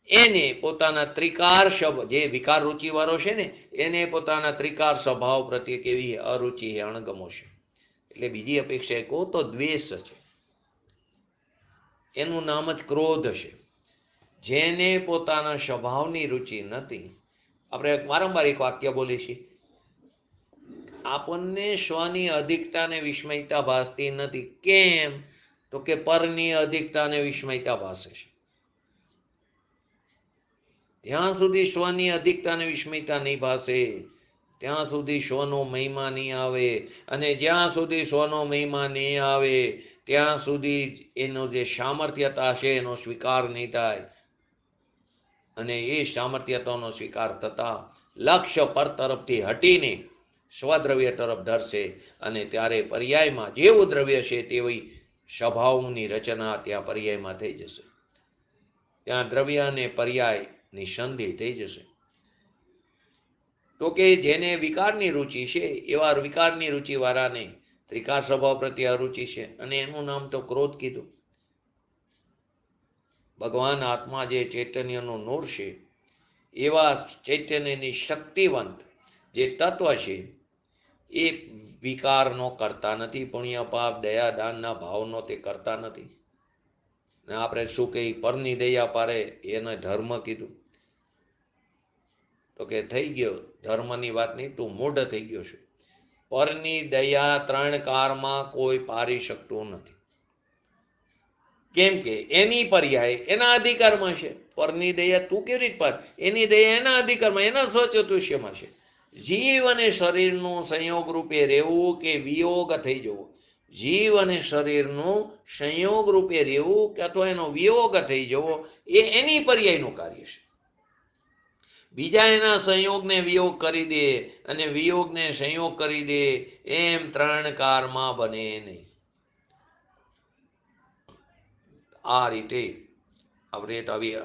એને પોતાના ત્રિકાર સ્વભાવ, જે વિકાર રુચિ વાળો છે ને એને પોતાના ત્રિકાર સ્વભાવ પ્રત્યે કેવી અરુચિ, અણગમો છે. એટલે બીજી અપેક્ષા કહો તો દ્વેષ છે. એનું નામ જ ક્રોધ છે. જેને પોતાના સ્વભાવની રુચિ નથી. આપણે વારંવાર એક વાક્ય બોલીએ છીએ, આપણને સ્વની અધિકતાને વિસ્મયતા ભાસતી નથી. કેમ? તો કે પરની અધિકતાને વિસ્મયતા ભાસે છે. ત્યાં સુધી સ્વની અધિકતાને વિસ્મયતા નહીં ભાસે ત્યાં સુધી સ્વનો મહિમા નહીં આવે, અને જ્યાં સુધી સ્વનો મહિમા નહીં આવે ત્યાં સુધી એનો જે સામર્થ્યતા છે એનો સ્વીકાર નહીં થાય, અને એ સામર્થ્યતાનો સ્વીકાર થતા લક્ષ્ય પર તરફથી હટીને સ્વદ્રવ્ય તરફ ધરશે, અને ત્યારે પર્યાયમાં જેવું દ્રવ્ય છે તેવી સ્વભાવની રચના ત્યાં પર્યાયમાં થઈ જશે. ત્યાં દ્રવ્ય અને પર્યાયની સંધિ થઈ જશે. તો કે જેને વિકારની રુચિ છે એવા વિકારની રુચિ વાળાને ત્રિકાર સ્વભાવ પ્રત્યે અરુચિ છે, અને એનું નામ તો ક્રોધ કીધું. ભગવાન આત્મા જે ચૈતન્યનું નૂર છે એવા ચૈતન્યની શક્તિવંત જે તત્વ છે એ વિકારનો કરતા નથી. પુણ્ય પાપ દયા દાનના ભાવનો તે કરતા નથી. ને આપણે શું કહી પરની દયા પારે એને ધર્મ કીધું. તો કે થઈ ગયો ધર્મની વાત નહીં, તું મૂઢ થઈ ગયો છે. પરની દયા ત્રણ કારમાં કોઈ પારી શકતું નથી. કેમ કે એની પર્યાય એના અધિકારમાં છે. પરની દયા તું કેવી રીતે પાર? એની દયા એના અધિકારમાં, એના સ્વચતુષ્યમાં છે. જીવ અને શરીરનું સંયોગ રૂપે રહેવું કે વિયોગ થઈ જવો, જીવ અને શરીરનું સંયોગ રૂપે રહેવું કે અથવા એનો વિયોગ થઈ જવો એ એની પર્યાયનું કાર્ય છે. બીજા એના સંયોગને વિયોગ કરી દે અને વિયોગને સંયોગ કરી દે એમ ત્રણ કારમાં બને નહીં. આ રીતે આવી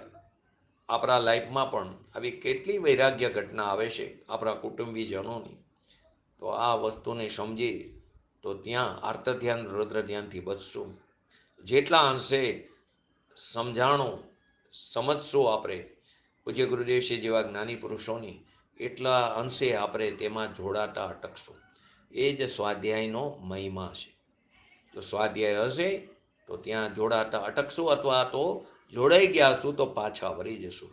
આપણા લાઈફમાં પણ આવી કેટલી વૈરાગ્ય ઘટના આવે છે આપણા કુટુંબીજનોની. તો આ વસ્તુને સમજી તો ત્યાં આર્ત ધ્યાન રુદ્ર ધ્યાનથી બચશું. જેટલા અંશે સમજાણું સમજશું આપણે પૂજ્ય ગુરુદેવશ્રી જેવા જ્ઞાની પુરુષોની, એટલા અંશે આપણે તેમાં જોડાતા અટકશું. એ જ સ્વાધ્યાયનો મહિમા છે. જો સ્વાધ્યાય હશે તો ત્યાં જોડાતા અટકશું, અથવા તો જોડાઈ ગયા હશું તો પાછા વળી જશું.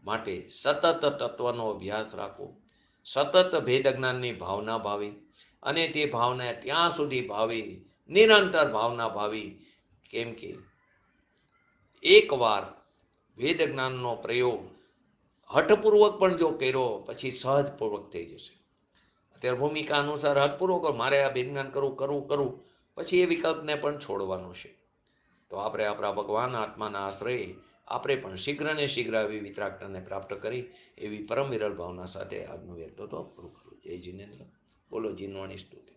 માટે સતત તત્વનો અભ્યાસ રાખવો, સતત ભેદ જ્ઞાનની ભાવના ભાવી, અને તે ભાવના ત્યાં સુધી ભાવી, નિરંતર ભાવના ભાવી. કેમ કે એકવાર વેદ જ્ઞાનનો પ્રયોગ હઠપૂર્વક પણ જો કર્યો પછી સહજપૂર્વક થઈ જશે. અત્યારે ભૂમિકા અનુસાર હઠપૂર્વક મારે આ વેદ જ્ઞાન કરવું પછી એ વિકલ્પને પણ છોડવાનો છે. તો આપણે આપણા ભગવાન આત્માના આશ્રય આપણે પણ શીઘ્ર ને શીઘ્ર એવી વિતરાગતાને પ્રાપ્ત કરી એવી પરમ વિરલ ભાવના સાથે આજનો વ્યક્ત તો પૂરું કરું. જય જીનેન્દ્ર. બોલો જીનવાણી સ્તુતિ.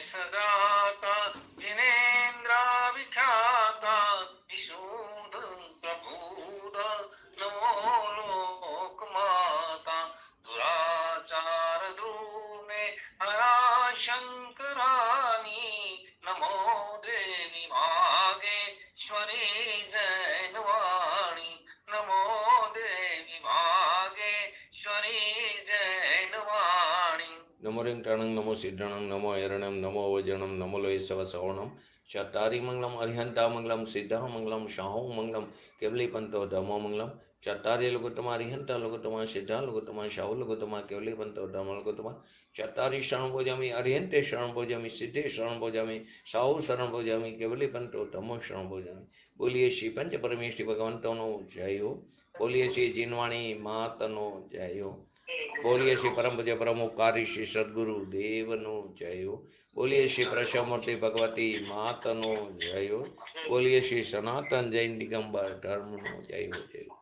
સદાતા જીનેન્દ્ર વિખ્યાતા વિશુદ્ધ પ્રભુદ નમો લોકમાતા દુરાચાર ધ્રુને હરા શંકરાની નમો દેવી ભાગેશ્વરી જૈનવાણી નમો દેવી ભાગેશ્વરી જૈનવાણી. નમો રિંગ ટણંગ નમો સિદ્ધણંગ નમો હિરણ્યમ નમો વજણમ નમો લોય સવ સવર્ણમ ચતારી મંગલમ અરિહંતા મંગલમ સિદ્ધા મંગલમ શાહો મંગલમ કેવલી પંતો ધમો મંગલમ ચતારી લઘુત્તમા અરિહંતા લઘુત્તમા સિદ્ધા લઘુત્તમા શાહુ લઘુત્તમા કેવલી પંતો ધમ લઘુત્તમા ચતારી શરણ ભોજામી અરિહંતે શરણ ભોજામી સિદ્ધે શરણ ભોજામી શાહુ શરણ ભોજામી કેવલી પંતો ધમો શરણ ભોજામી. બોલીએ શ્રી પંચ પરમેશ્વરી ભગવંતોનો જય હો. બોલીએ શ્રી જીનવાણી માતનો જય હો. બોલીએ શ્રી પરમ પૂજ્ય પ્રમુખારી શ્રી સદગુરુ દેવનો જય હો. બોલીએ શ્રી પ્રશમૂર્તિ ભગવતી માતનો જય હો. બોલીએ શ્રી સનાતન જૈન દિગંબર ધર્મનો જય હો. જય હો.